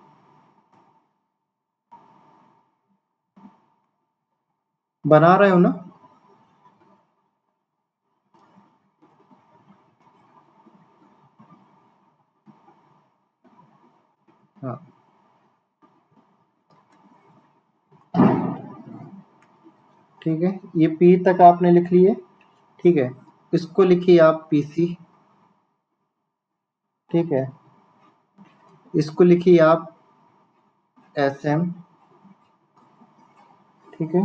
बना रहे हो ना? हाँ, ठीक है, ये पी तक आपने लिख लिए। ठीक है, इसको लिखिए आप पीसी। ठीक है, इसको लिखिए आप एस एम। ठीक है,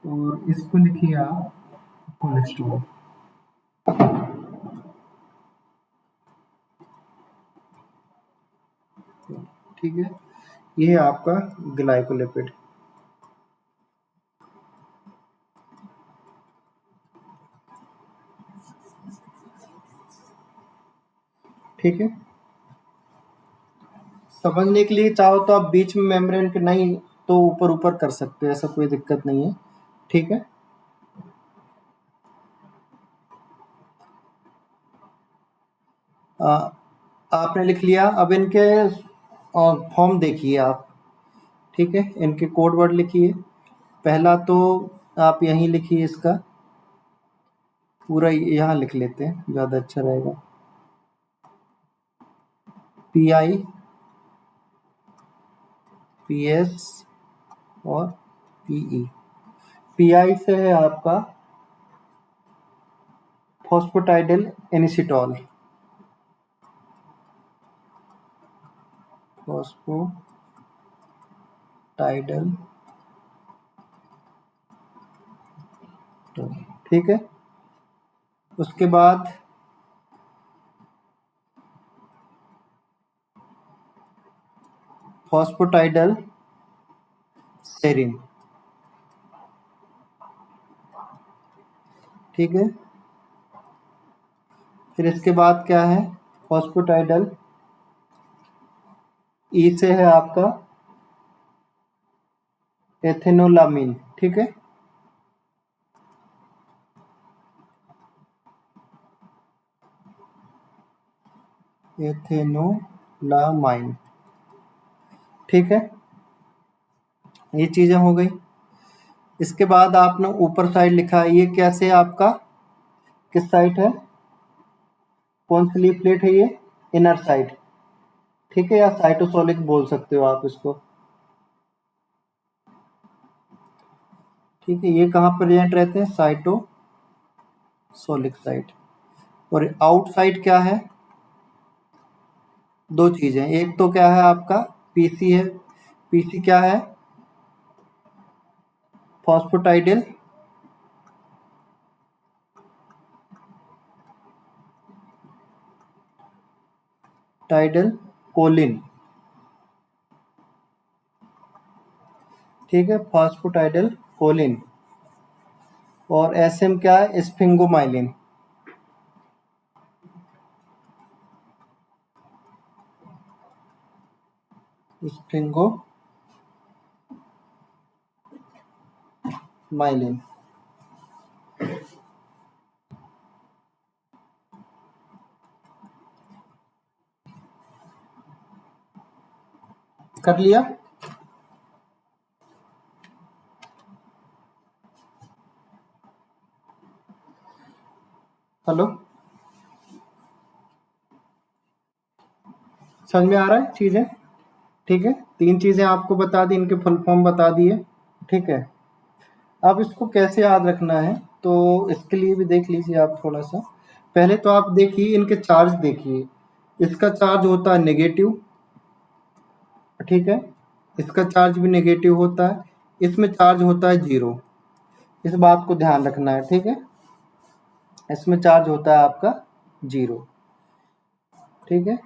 और इसको लिखिए आप कोलेस्ट्रॉल। ठीक है, ये है आपका ग्लाइकोलिपिड। ठीक है, समझने के लिए चाहो तो आप बीच में मेम्ब्रेन के नहीं तो ऊपर ऊपर कर सकते हो, ऐसा कोई दिक्कत नहीं है। ठीक है, आपने लिख लिया। अब इनके फॉर्म देखिए आप। ठीक है, इनके कोड वर्ड लिखिए। पहला तो आप यहीं लिखिए, इसका पूरा यहाँ लिख लेते हैं, ज़्यादा अच्छा रहेगा। PI, PS और PE। PI से है आपका फॉस्फेटाइडिल इनिसिटॉल, फॉस्फेटाइडल। ठीक है, उसके बाद फॉस्फेटाइडल सेरिन। ठीक है, फिर इसके बाद क्या है, फॉस्फेटाइडल। ई से है आपका एथेनोलामीन। ठीक है, एथेनोलामाइन। ठीक है, ये चीजें हो गई। इसके बाद आपने ऊपर साइड लिखा है, ये कैसे आपका किस साइड है, कौन सी लीफ प्लेट है ये, इनर साइड। ठीक है, या साइटोसोलिक बोल सकते हो आप इसको। ठीक है, ये कहाँ प्रेजेंट रहते हैं, साइटोसोलिक साइड। और आउटसाइड क्या है, दो चीजें, एक तो क्या है आपका पीसी है। पीसी क्या है, फॉस्फेटाइडिल टाइडल कोलिन। ठीक है, फॉस्फेटाइडिल कोलिन। और एसएम क्या है, स्फिंगोमाइलिन। स्फिंगोमाइलिन। कर लिया। हेलो, समझ में आ रहा है चीजें। ठीक है, तीन चीजें आपको बता दी, इनके फुल फॉर्म बता दिए। ठीक है, अब इसको कैसे याद रखना है, तो इसके लिए भी देख लीजिए आप थोड़ा सा। पहले तो आप देखिए इनके चार्ज देखिए, इसका चार्ज होता है नेगेटिव। ठीक है, इसका चार्ज भी नेगेटिव होता है, इसमें चार्ज होता है 0। इस बात को ध्यान रखना है। ठीक है, इसमें चार्ज होता है आपका 0। ठीक है,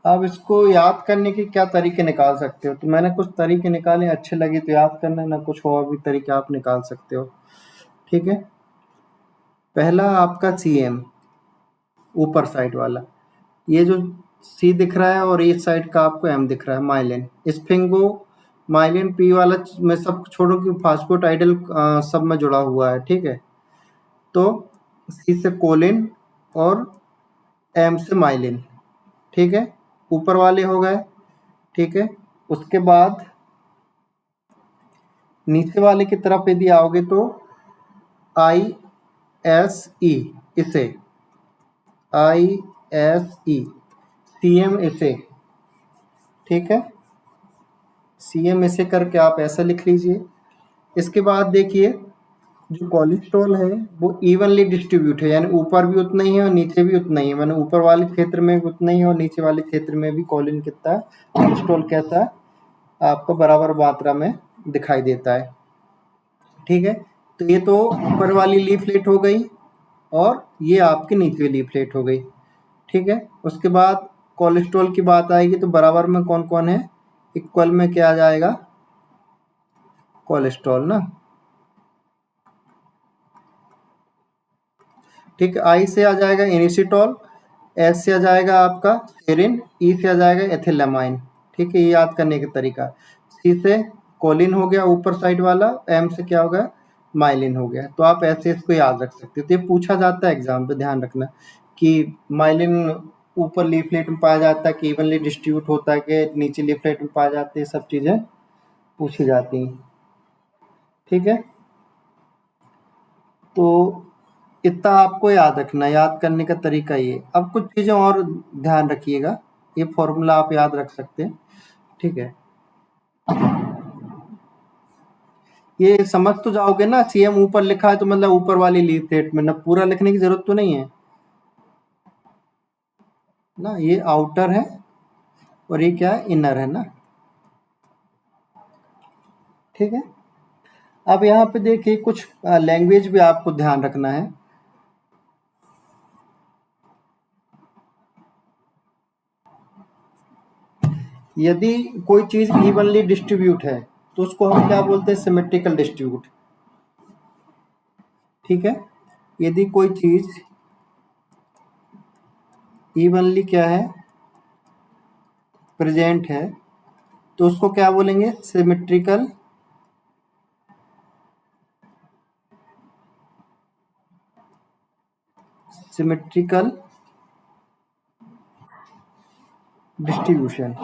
अब इसको याद करने के क्या तरीके निकाल सकते हो, तो मैंने कुछ तरीके निकाले, अच्छे लगे तो याद करना, ना कुछ और भी तरीके आप निकाल सकते हो। ठीक है, पहला आपका CM, ऊपर साइड वाला, ये जो C दिख रहा है और इस साइड का आपको M दिख रहा है, माइलिन। स्फिंगो माइलिन P वाला मैं सब छोड़ो कि फास्फोटाइडल सब में जुड़ा हुआ है। ठीक है, तो C से कोलिन और M से माइलिन। ठीक है, ऊपर वाले हो गए। ठीक है, उसके बाद नीचे वाले की तरफ यदि आओगे तो ISE, इसे ISE, CM इसे। ठीक है, CM इसे करके आप ऐसा लिख लीजिए। इसके बाद देखिए जो कोलेस्ट्रॉल है वो इवनली डिस्ट्रीब्यूट है, यानी ऊपर भी उतना ही है और नीचे भी उतना ही है, मैंने ऊपर वाले क्षेत्र में भी उतना ही है और नीचे वाले क्षेत्र में भी कोलिन कितना है, कोलेस्ट्रॉल कैसा है, आपको बराबर मात्रा में दिखाई देता है। ठीक है, तो ये तो ऊपर वाली लीफलेट हो गई और ये आपकी नीचे वाली लीफलेट हो गई। ठीक है। उसके बाद कोलेस्ट्रॉल की बात आएगी तो बराबर में कौन कौन है, इक्वल में क्या आ जाएगा, कोलेस्ट्रॉल ना, ठीक है। आई से आ जाएगा इनिसिटॉल, एस से आ जाएगा आपका सेरिन, ई से आ जाएगा एथिलमाइन, ठीक है। ये याद करने का तरीका। सी से कोलिन हो गया ऊपर साइड वाला, एम से क्या होगा, माइलिन हो गया। तो आप ऐसे इसको याद रख सकते हो। तो ये पूछा जाता है एग्जाम पे, ध्यान रखना कि माइलिन ऊपर लीफलेट में पाया जाता है कि इवनली डिस्ट्रीब्यूट होता है कि नीचे लीफलेट में पाया जाते हैं, सब चीजें पूछी जाती हैं, ठीक है। तो इतना आपको याद रखना है, याद करने का तरीका ये। अब कुछ चीजें और ध्यान रखिएगा, ये फॉर्मूला आप याद रख सकते हैं, ठीक है। ये समझ तो जाओगे ना, सीएम ऊपर लिखा है तो मतलब ऊपर वाली लीफलेट में ना, पूरा लिखने की जरूरत तो नहीं है ना। ये आउटर है और ये क्या है, इनर है ना, ठीक है। अब यहाँ पे देखिए कुछ लैंग्वेज भी आपको ध्यान रखना है। यदि कोई चीज इवनली डिस्ट्रीब्यूट है तो उसको हम क्या बोलते हैं, सिमेट्रिकल डिस्ट्रीब्यूट, ठीक है। यदि कोई चीज इवनली क्या है, प्रेजेंट है, तो उसको क्या बोलेंगे, symmetrical symmetrical distribution.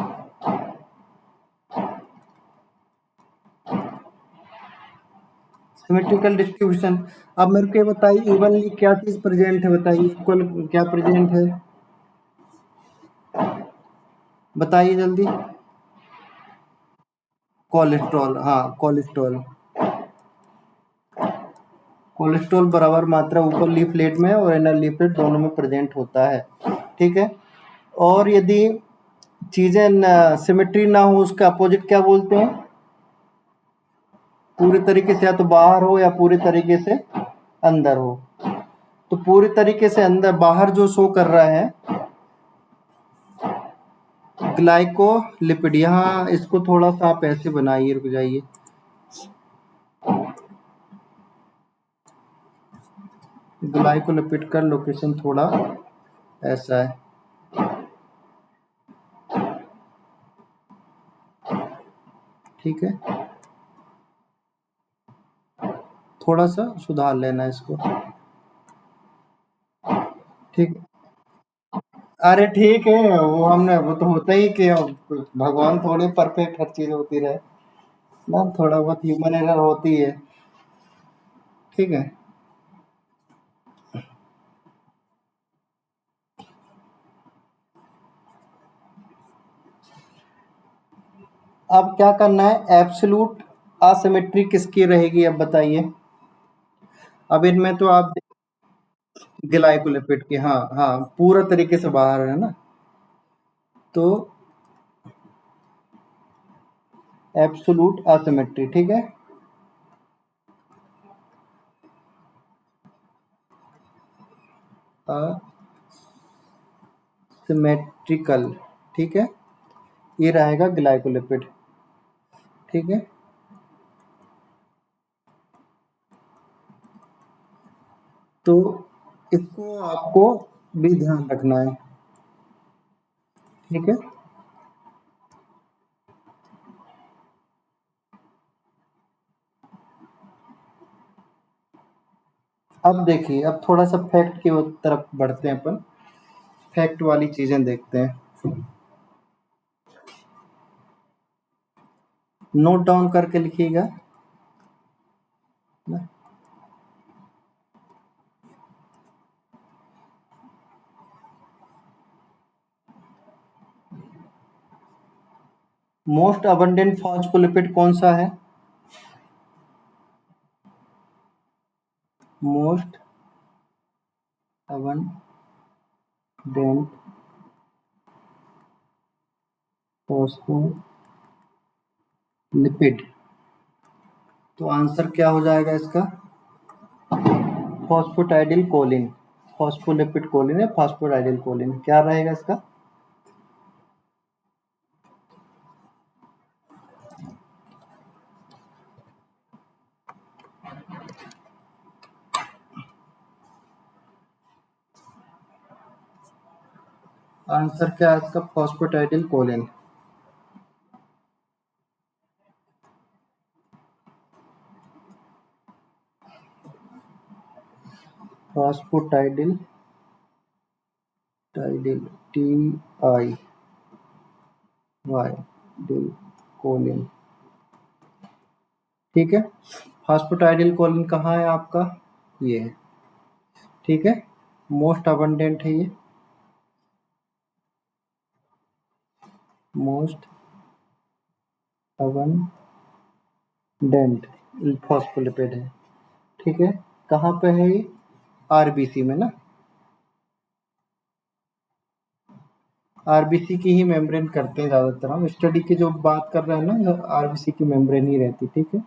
Symmetrical distribution. अब मेरे को ये बताइए इवनली क्या चीज प्रेजेंट है, बताइए इक्वल क्या प्रेजेंट है, बताइए जल्दी। कोलेस्ट्रॉल, हाँ कोलेस्ट्रॉल। कोलेस्ट्रॉल बराबर मात्रा ऊपर लीफलेट में और इनर लीफलेट दोनों में प्रेजेंट होता है, ठीक है। और यदि चीजें सिमेट्री ना हो, उसका अपोजिट क्या बोलते हैं, पूरी तरीके से या तो बाहर हो या पूरी तरीके से अंदर हो। तो पूरी तरीके से अंदर, बाहर जो शो कर रहा है ग्लाइकोलिपिड, यहाँ इसको थोड़ा सा आप ऐसे बनाइए, रुक जाइए, ग्लाइकोलिपिड का लोकेशन थोड़ा ऐसा है, ठीक है। थोड़ा सा सुधार लेना इसको, ठीक। अरे ठीक है, वो हमने, वो तो होता ही कि भगवान थोड़ी परफेक्ट हर चीज होती रहे ना, थोड़ा बहुत ह्यूमन एरर होती है, ठीक है। अब क्या करना है, एब्सोल्यूट असिमेट्री किसकी रहेगी, अब बताइए। अब इनमें तो आप ग्लाइकोलिपिड की, हाँ हाँ, पूरा तरीके से बाहर है ना, तो एब्सोल्यूट असिमेट्री, ठीक है। असिमेट्रिकल, ठीक है, ये रहेगा ग्लाइकोलिपिड, ठीक है। तो इसको आपको भी ध्यान रखना है, ठीक है। अब देखिए, अब थोड़ा सा फैक्ट की तरफ बढ़ते हैं अपन, फैक्ट वाली चीजें देखते हैं। नोट डाउन करके लिखिएगा ना। मोस्ट अबंडेंट फॉस्फोलिपिड कौन सा है, मोस्ट अबंडेंट फॉस्फोलिपिड, तो आंसर क्या हो जाएगा इसका, फॉस्फोटाइडिल कोलिन, फॉस्फोलिपिड कोलिन है, फॉस्फोडाइडिल कोलिन, क्या रहेगा इसका? आंसर क्या है इसका? Phosphatidyl choline. Phosphatidyl tidyl TIY dyl choline. ठीक है, फॉस्फोटाइडिल कोलिन कहाँ है आपका? ये है। ठीक है, मोस्ट अबंडेंट है ये, मोस्ट अबंडेंट फॉस्फोलिपिड है। ठीक है, कहाँ पे है ये? आरबीसी में ना, आरबीसी की ही मेम्ब्रेन करते हैं ज़्यादातर। हम स्टडी की जो बात कर रहे हैं ना, आरबीसी की मेम्ब्रेन ही रहती। ठीक है,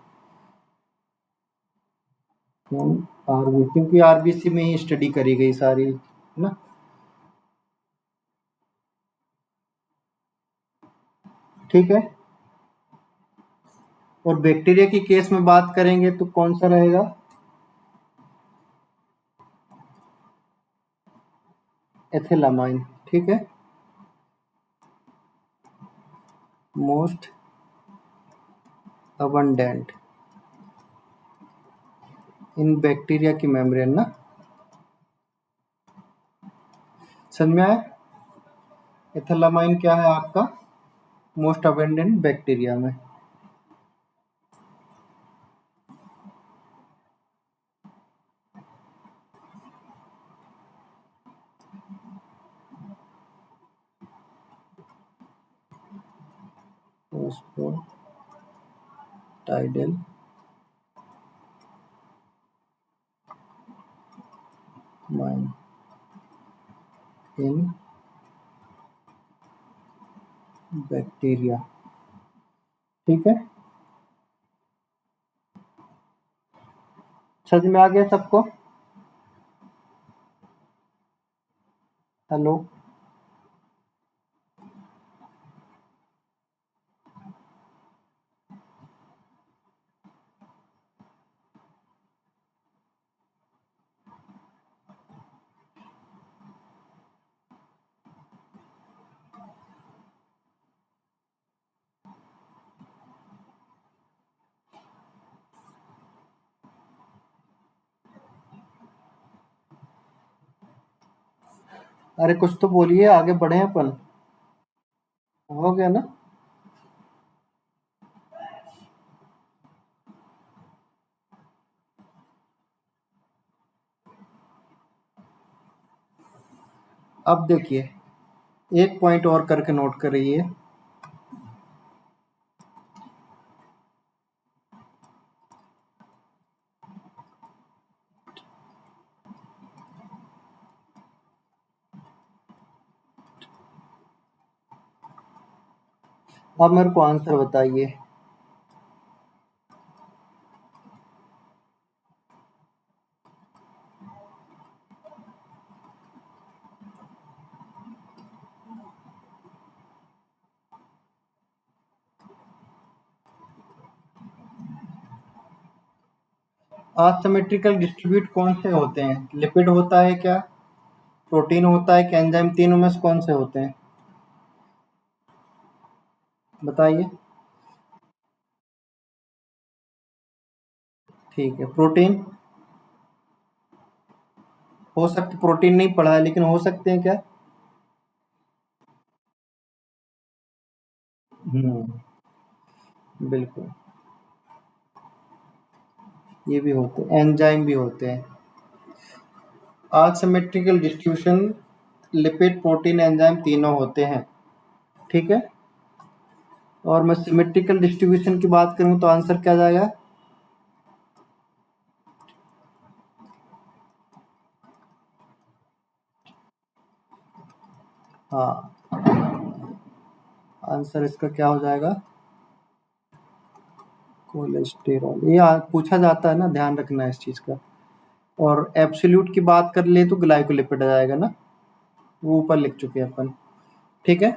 आरबी क्योंकि आरबीसी में ही स्टडी करी गई सारी, है ना। ठीक है, और बैक्टीरिया की केस में बात करेंगे तो कौन सा रहेगा? एथिलामाइन। ठीक है, मोस्ट अबंडेंट इन बैक्टीरिया की मेम्ब्रेन ना, समझ में आया? एथिलामाइन क्या है आपका? मोस्ट अबंडेंट बैक्टीरिया में। Tidal mine in bacteria. ठीक है, समझ में आ गया सबको? हेलो, अरे कुछ तो बोलिए, आगे बढ़े अपन। हो गया ना? अब देखिए, एक पॉइंट और करके नोट करिए। अब मेरे को आंसर बताइए। असिमेट्रिकल डिस्ट्रीब्यूट कौन से होते हैं? लिपिड होता है क्या, प्रोटीन होता है, एंजाइम? तीनों में से कौन से होते हैं बताइए? ठीक है, प्रोटीन हो सकते, प्रोटीन नहीं पढ़ा है लेकिन हो सकते हैं क्या? बिल्कुल, ये भी होते हैं, एंजाइम भी होते हैं। Asymmetrical distribution lipid, protein, enzyme तीनों होते हैं। ठीक है, और मैं सिमेट्रिकल डिस्ट्रीब्यूशन की बात करूं तो आंसर क्या जाएगा? हाँ, आंसर इसका क्या हो जाएगा? कोलेस्टेरॉल। ये पूछा जाता है ना, ध्यान रखना है इस चीज का। और एब्सोल्यूट की बात कर ले तो ग्लाइकोलिपिड आ जाएगा ना, वो ऊपर लिख चुके हैं अपन। ठीक है,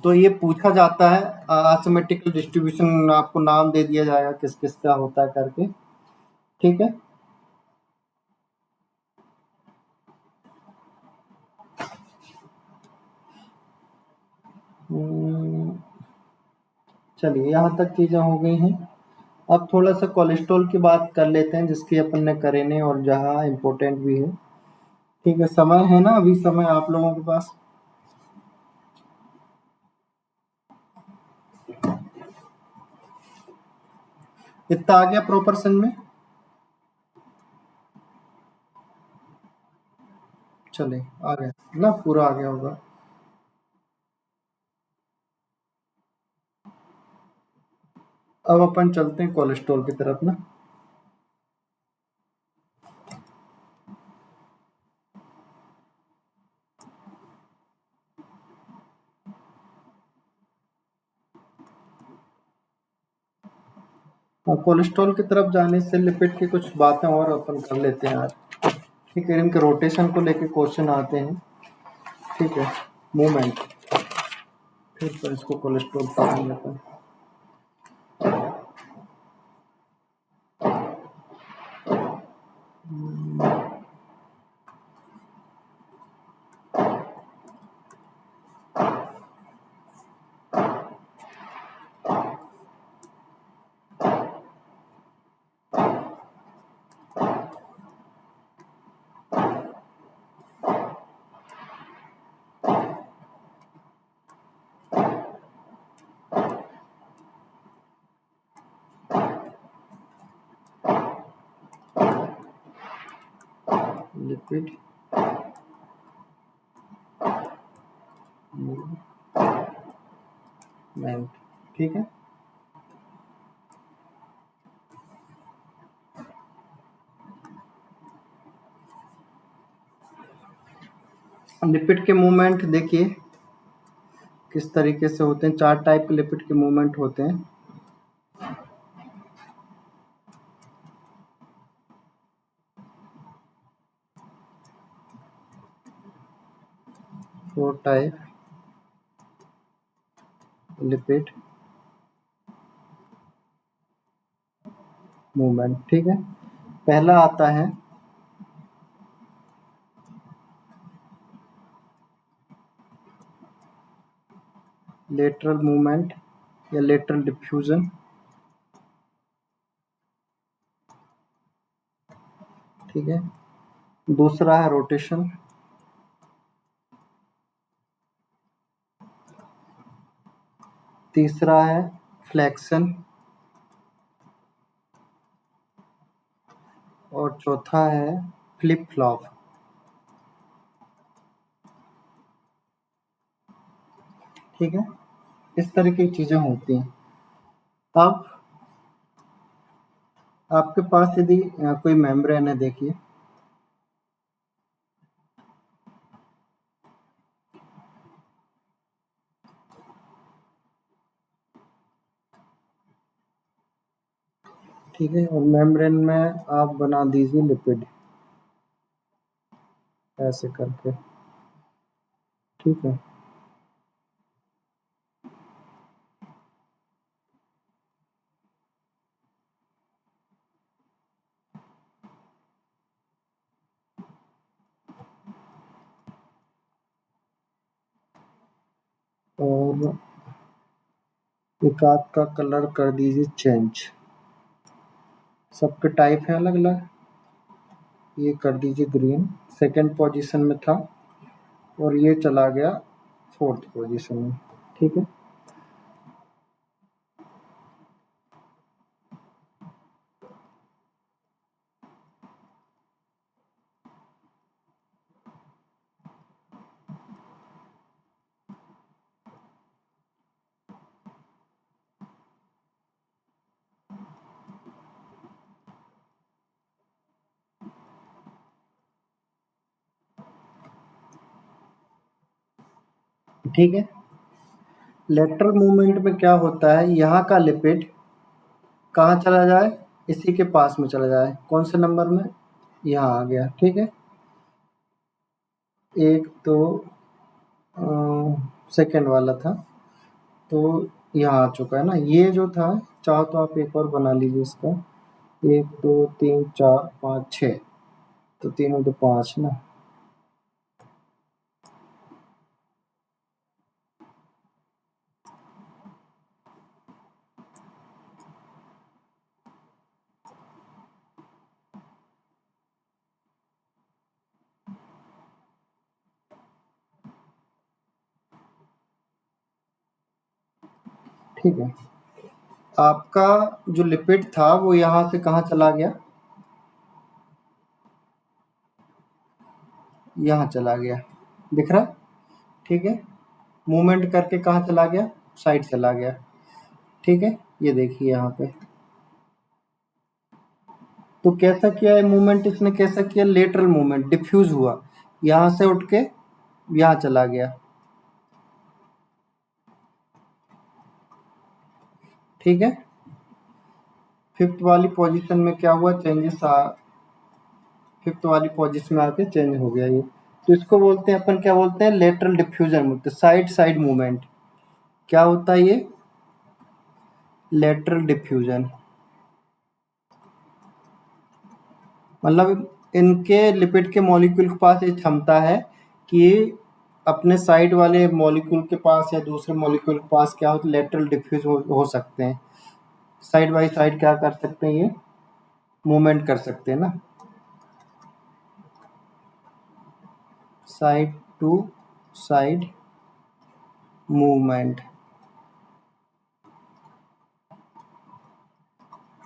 तो ये पूछा जाता है असिमेट्रिकल डिस्ट्रीब्यूशन, आपको नाम दे दिया जाएगा किस किस का होता है करके। ठीक है, चलिए यहाँ तक चीजें हो गई हैं। अब थोड़ा सा कोलेस्ट्रॉल की बात कर लेते हैं, जिसकी अपन ने करे नहीं और जहाँ इम्पोर्टेंट भी है। ठीक है, समय है ना अभी, समय आप लोगों के पास? इतना आ गया प्रोपोर्शन में? चले, आ गया ना, पूरा आ गया होगा। अब अपन चलते हैं कोलेस्ट्रॉल की तरफ ना। कोलेस्ट्रॉल की तरफ जाने से लिपिड की कुछ बातें और अपन कर लेते हैं आज। ठीक है, इनके रोटेशन को लेके क्वेश्चन आते हैं। ठीक है, मूवमेंट, फिर तो इसको कोलेस्ट्रॉल पढ़ेंगे अपन। लिपिड मूवमेंट, ठीक है। लिपिड के मूवमेंट देखिए किस तरीके से होते हैं। चार टाइप के लिपिड के मूवमेंट होते हैं। फोर टाइप लिपिड मूवमेंट, ठीक है। पहला आता है लेटरल मूवमेंट या लेटरल डिफ्यूजन, ठीक है। दूसरा है रोटेशन, तीसरा है फ्लेक्शन, और चौथा है फ्लिप फ्लॉप। ठीक है, इस तरह की चीजें होती हैं। अब आपके पास यदि कोई मेम्ब्रेन है, देखिए ठीक है, और मेम्ब्रेन में आप बना दीजिए लिपिड ऐसे करके, ठीक है। और एक आध का कलर कर दीजिए चेंज, सबके टाइप है अलग अलग। ये कर दीजिए ग्रीन, सेकंड पोजीशन में था, और ये चला गया फोर्थ पोजीशन में, ठीक है। ठीक है, लेटरल मूवमेंट में क्या होता है, यहाँ का लिपिड कहाँ चला जाए, इसी के पास में चला जाए। कौन से नंबर में, यहाँ आ गया, ठीक है। एक तो सेकंड वाला था, तो यहाँ आ चुका है ना। ये जो था, चाहो तो आप एक और बना लीजिए इसका, 1 2 3 4 5 6, तो 3 और 2 5 ना। ठीक है, आपका जो लिपिड था वो यहाँ से कहाँ चला गया, यहाँ चला गया, दिख रहा है, ठीक है। मूवमेंट करके कहाँ चला गया, साइड चला गया, ठीक है। ये देखिए यहाँ पे, तो कैसा किया है मूवमेंट इसने, कैसा किया, लेटरल मूवमेंट, डिफ्यूज हुआ, यहाँ से उठ के यहाँ चला गया, ठीक है। फिफ्थ वाली पोजीशन में क्या हुआ, चेंजेस फिफ्थ वाली पोजीशन में आके चेंज हो गया ये, तो इसको बोलते हैं अपन, क्या बोलते हैं, लेटरल डिफ्यूजन बोलते हैं, साइड साइड मूवमेंट। क्या होता है ये, लेटरल डिफ्यूजन। मतलब इनके लिपिड के मॉलिक्यूल के पास ये क्षमता है कि अपने साइड वाले मॉलिक्यूल के पास या दूसरे मॉलिक्यूल के पास क्या हो, लेटरल डिफ्यूज हो सकते हैं, साइड बाई साइड क्या कर सकते हैं, ये मूवमेंट कर सकते हैं ना, साइड टू साइड मूवमेंट,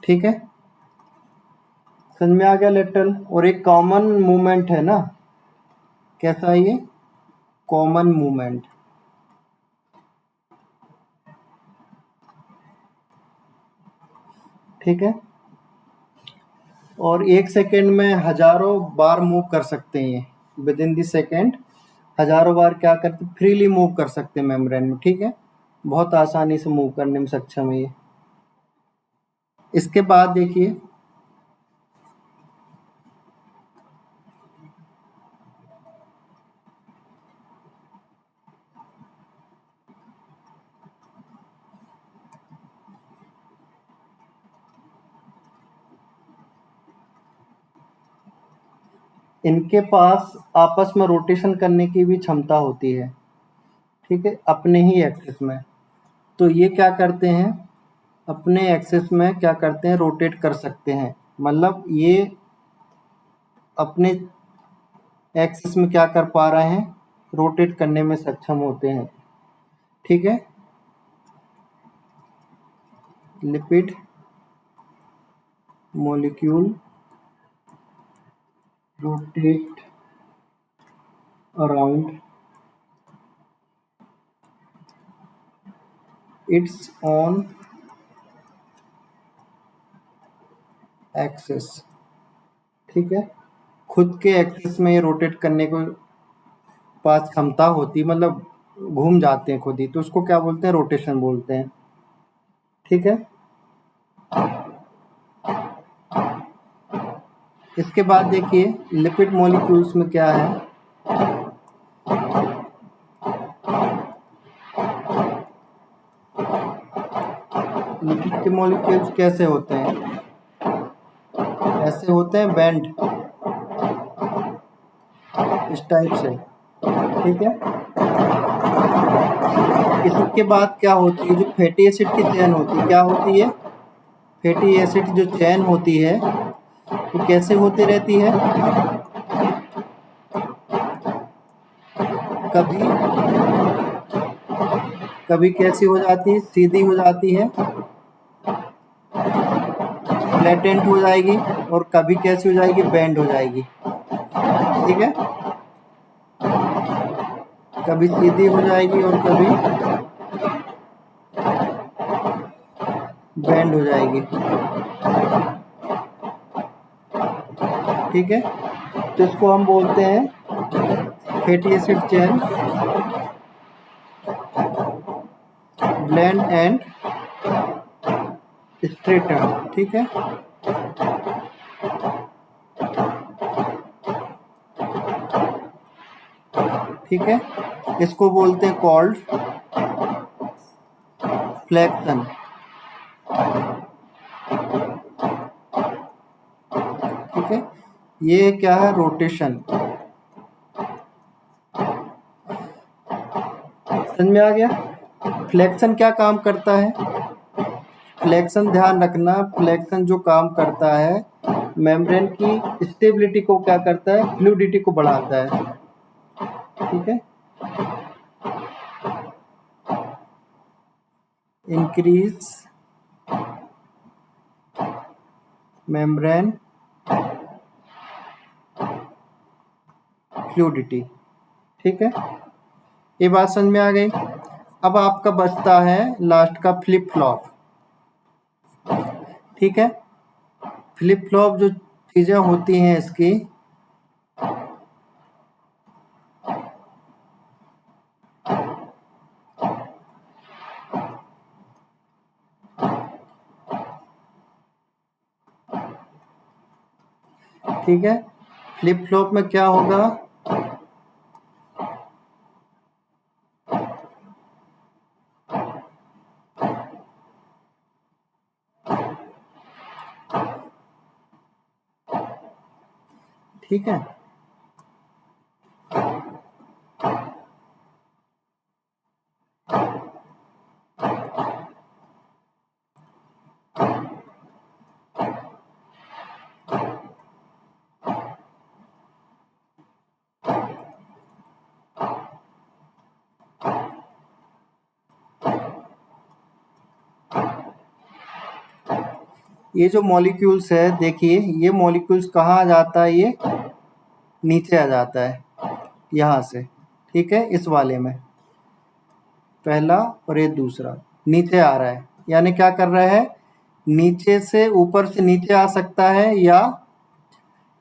ठीक है। समझ में आ गया लेटरल। और एक कॉमन मूवमेंट है ना, कैसा है ये, कॉमन मूवमेंट, ठीक है। और 1 सेकेंड में हजारों बार मूव कर सकते हैं ये, विद इन द सेकेंड हजारों बार क्या करते, फ्रीली मूव कर सकते हैं मेम्ब्रेन में, ठीक है। बहुत आसानी से मूव करने में सक्षम है ये। इसके बाद देखिए, इनके पास आपस में रोटेशन करने की भी क्षमता होती है, ठीक है, अपने ही एक्सिस में। तो ये क्या करते हैं, अपने एक्सिस में क्या करते हैं, रोटेट कर सकते हैं, मतलब ये अपने एक्सिस में क्या कर पा रहे हैं, रोटेट करने में सक्षम होते हैं, ठीक है। Lipid molecule rotate around its on axis, ठीक है। खुद के एक्सिस में ये रोटेट करने को पास क्षमता होती, मतलब घूम जाते हैं खुद ही, तो उसको क्या बोलते हैं, रोटेशन बोलते हैं, ठीक है। इसके बाद देखिए लिपिड मॉलिक्यूल्स में क्या है, लिपिड के मॉलिक्यूल्स कैसे होते हैं, ऐसे होते हैं, बैंड इस टाइप से, ठीक है। इसके बाद क्या होती है, जो फैटी एसिड की चेन होती है, क्या होती है, फैटी एसिड जो चेन होती है वो कैसे होती रहती है, कभी कभी कैसी हो जाती है, सीधी हो जाती है, फ्लैटेंट हो जाएगी, और कभी कैसी हो जाएगी, बेंड हो जाएगी, ठीक है। कभी सीधी हो जाएगी और कभी बेंड हो जाएगी, ठीक है। तो इसको हम बोलते हैं fatty acid chain blend and straighten, ठीक है। ठीक है, इसको बोलते हैं कॉल्ड फ्लेक्शन। ठीक है, ये क्या है, रोटेशन। समझ में आ गया। फ्लेक्शन क्या काम करता है? फ्लेक्शन ध्यान रखना, फ्लेक्शन जो काम करता है मेम्ब्रेन की स्टेबिलिटी को क्या करता है, फ्लूइडिटी को बढ़ाता है। ठीक है, इंक्रीज मेम्ब्रेन फ्लूइडिटी। ठीक है, ये बात समझ में आ गई। अब आपका बचता है लास्ट का फ्लिप फ्लॉप। ठीक है, फ्लिप फ्लॉप जो चीजें होती हैं इसकी, ठीक है, फ्लिप फ्लॉप में क्या होगा, ठीक है, ये जो मॉलिक्यूल्स है, देखिए ये मॉलिक्यूल्स कहाँ आ जाता है, ये नीचे आ जाता है यहाँ से। ठीक है, इस वाले में पहला और ये दूसरा नीचे आ रहा है, यानी क्या कर रहा है, नीचे से ऊपर से नीचे आ सकता है या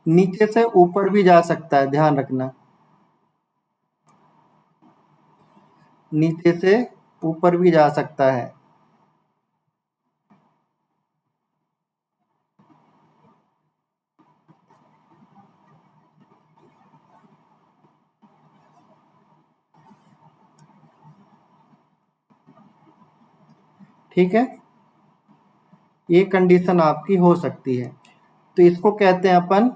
नीचे से ऊपर भी जा सकता है, ध्यान रखना, नीचे से ऊपर भी जा सकता है। ठीक है, ये कंडीशन आपकी हो सकती है, तो इसको कहते हैं अपन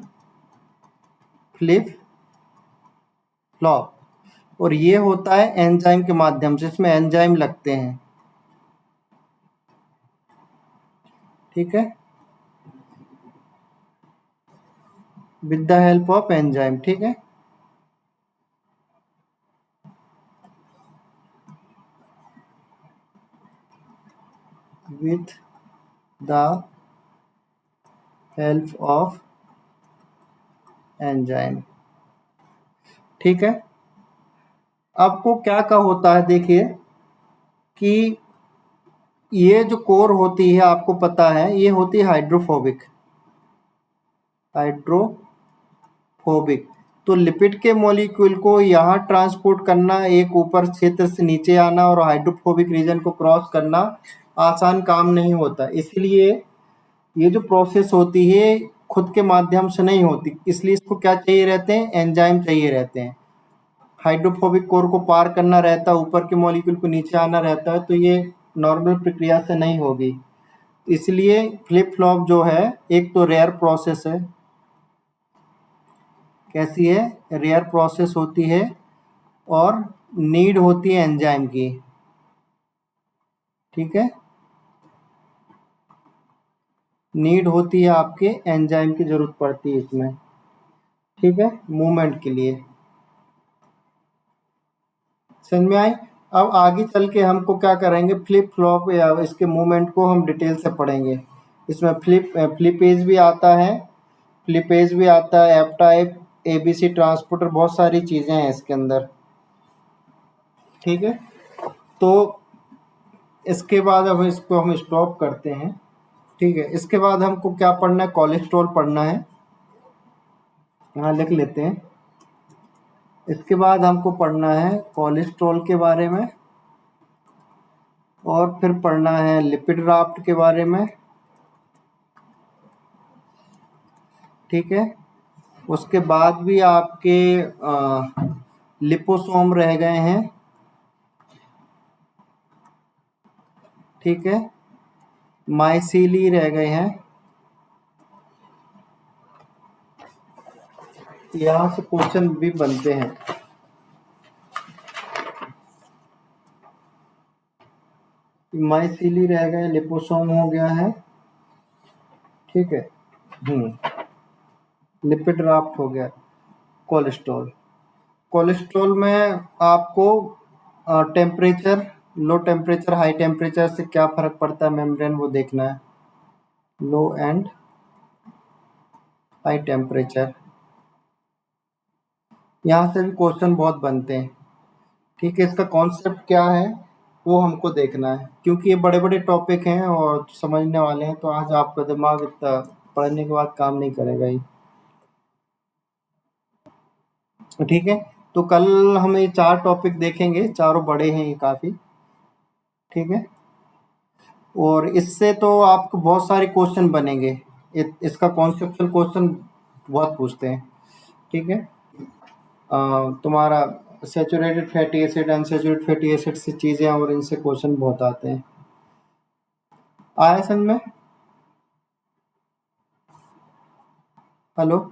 फ्लिप फ्लॉप। और ये होता है एंजाइम के माध्यम से, इसमें एंजाइम लगते हैं। ठीक है, with the help of enzyme. ठीक है, with the help of enzyme. ठीक है, आपको क्या का होता है, देखिए कि ये जो कोर होती है, आपको पता है ये होती है हाइड्रोफोबिक। हाइड्रोफोबिक, तो लिपिड के मॉलिक्यूल को यहाँ ट्रांसपोर्ट करना, एक ऊपर क्षेत्र से नीचे आना और हाइड्रोफोबिक रीजन को क्रॉस करना आसान काम नहीं होता। इसलिए ये जो प्रोसेस होती है खुद के माध्यम से नहीं होती, इसलिए इसको क्या चाहिए रहते हैं, एंजाइम चाहिए रहते हैं। हाइड्रोफोबिक कोर को पार करना रहता है, ऊपर के मॉलिक्यूल को नीचे आना रहता है, तो ये नॉर्मल प्रक्रिया से नहीं होगी। इसलिए फ्लिप फ्लॉप जो है एक तो रेयर प्रोसेस है। कैसी है, रेयर प्रोसेस होती है और नीड होती है एंजाइम की। ठीक है, नीड होती है आपके एंजाइम की जरूरत पड़ती है इसमें। ठीक है, मूवमेंट के लिए। समझ में आई। अब आगे चल के हमको क्या करेंगे, फ्लिप फ्लॉप या इसके मूवमेंट को हम डिटेल से पढ़ेंगे। इसमें फ्लिपेज भी आता है, फ्लिपेज भी आता है, एफ टाइप, एबीसी ट्रांसपोर्टर, बहुत सारी चीज़ें हैं इसके अंदर। ठीक है, तो इसके बाद अब इसको हम स्टॉप करते हैं। ठीक है, इसके बाद हमको क्या पढ़ना है, कोलेस्ट्रॉल पढ़ना है, यहाँ लिख लेते हैं। इसके बाद हमको पढ़ना है कोलेस्ट्रॉल के बारे में, और फिर पढ़ना है लिपिड राफ्ट के बारे में, ठीक है। उसके बाद भी आपके लिपोसोम रह गए हैं, ठीक है। माइसीली रह गए हैं। यहाँ से क्वेश्चन भी बनते हैं। माइसीली रह गए, लिपोसोम हो गया है, ठीक है। लिपिड राफ्ट हो गया। कोलेस्ट्रॉल, कोलेस्ट्रॉल में आपको temperature, low temperature, high temperature से क्या फर्क पड़ता है मेम्ब्रेन, वो देखना है। लो एंड हाई टेम्परेचर, यहाँ से भी क्वेश्चन बहुत बनते हैं, ठीक है। इसका कॉन्सेप्ट क्या है वो हमको देखना है, क्योंकि ये बड़े बड़े टॉपिक हैं और समझने वाले हैं, तो आज आपका दिमाग इतना पढ़ने के बाद काम नहीं करेगा ही, ठीक है। तो कल हम ये 4 टॉपिक देखेंगे, चारों बड़े हैं ये काफ़ी, ठीक है। और इससे तो आपको बहुत सारे क्वेश्चन बनेंगे, इसका कॉन्सेप्चुअल क्वेश्चन बहुत पूछते हैं, ठीक है। तुम्हारा saturated fatty acid, unsaturated fatty acid से चीज़ें, और इनसे क्वेश्चन बहुत आते हैं। आया समझ में? हेलो।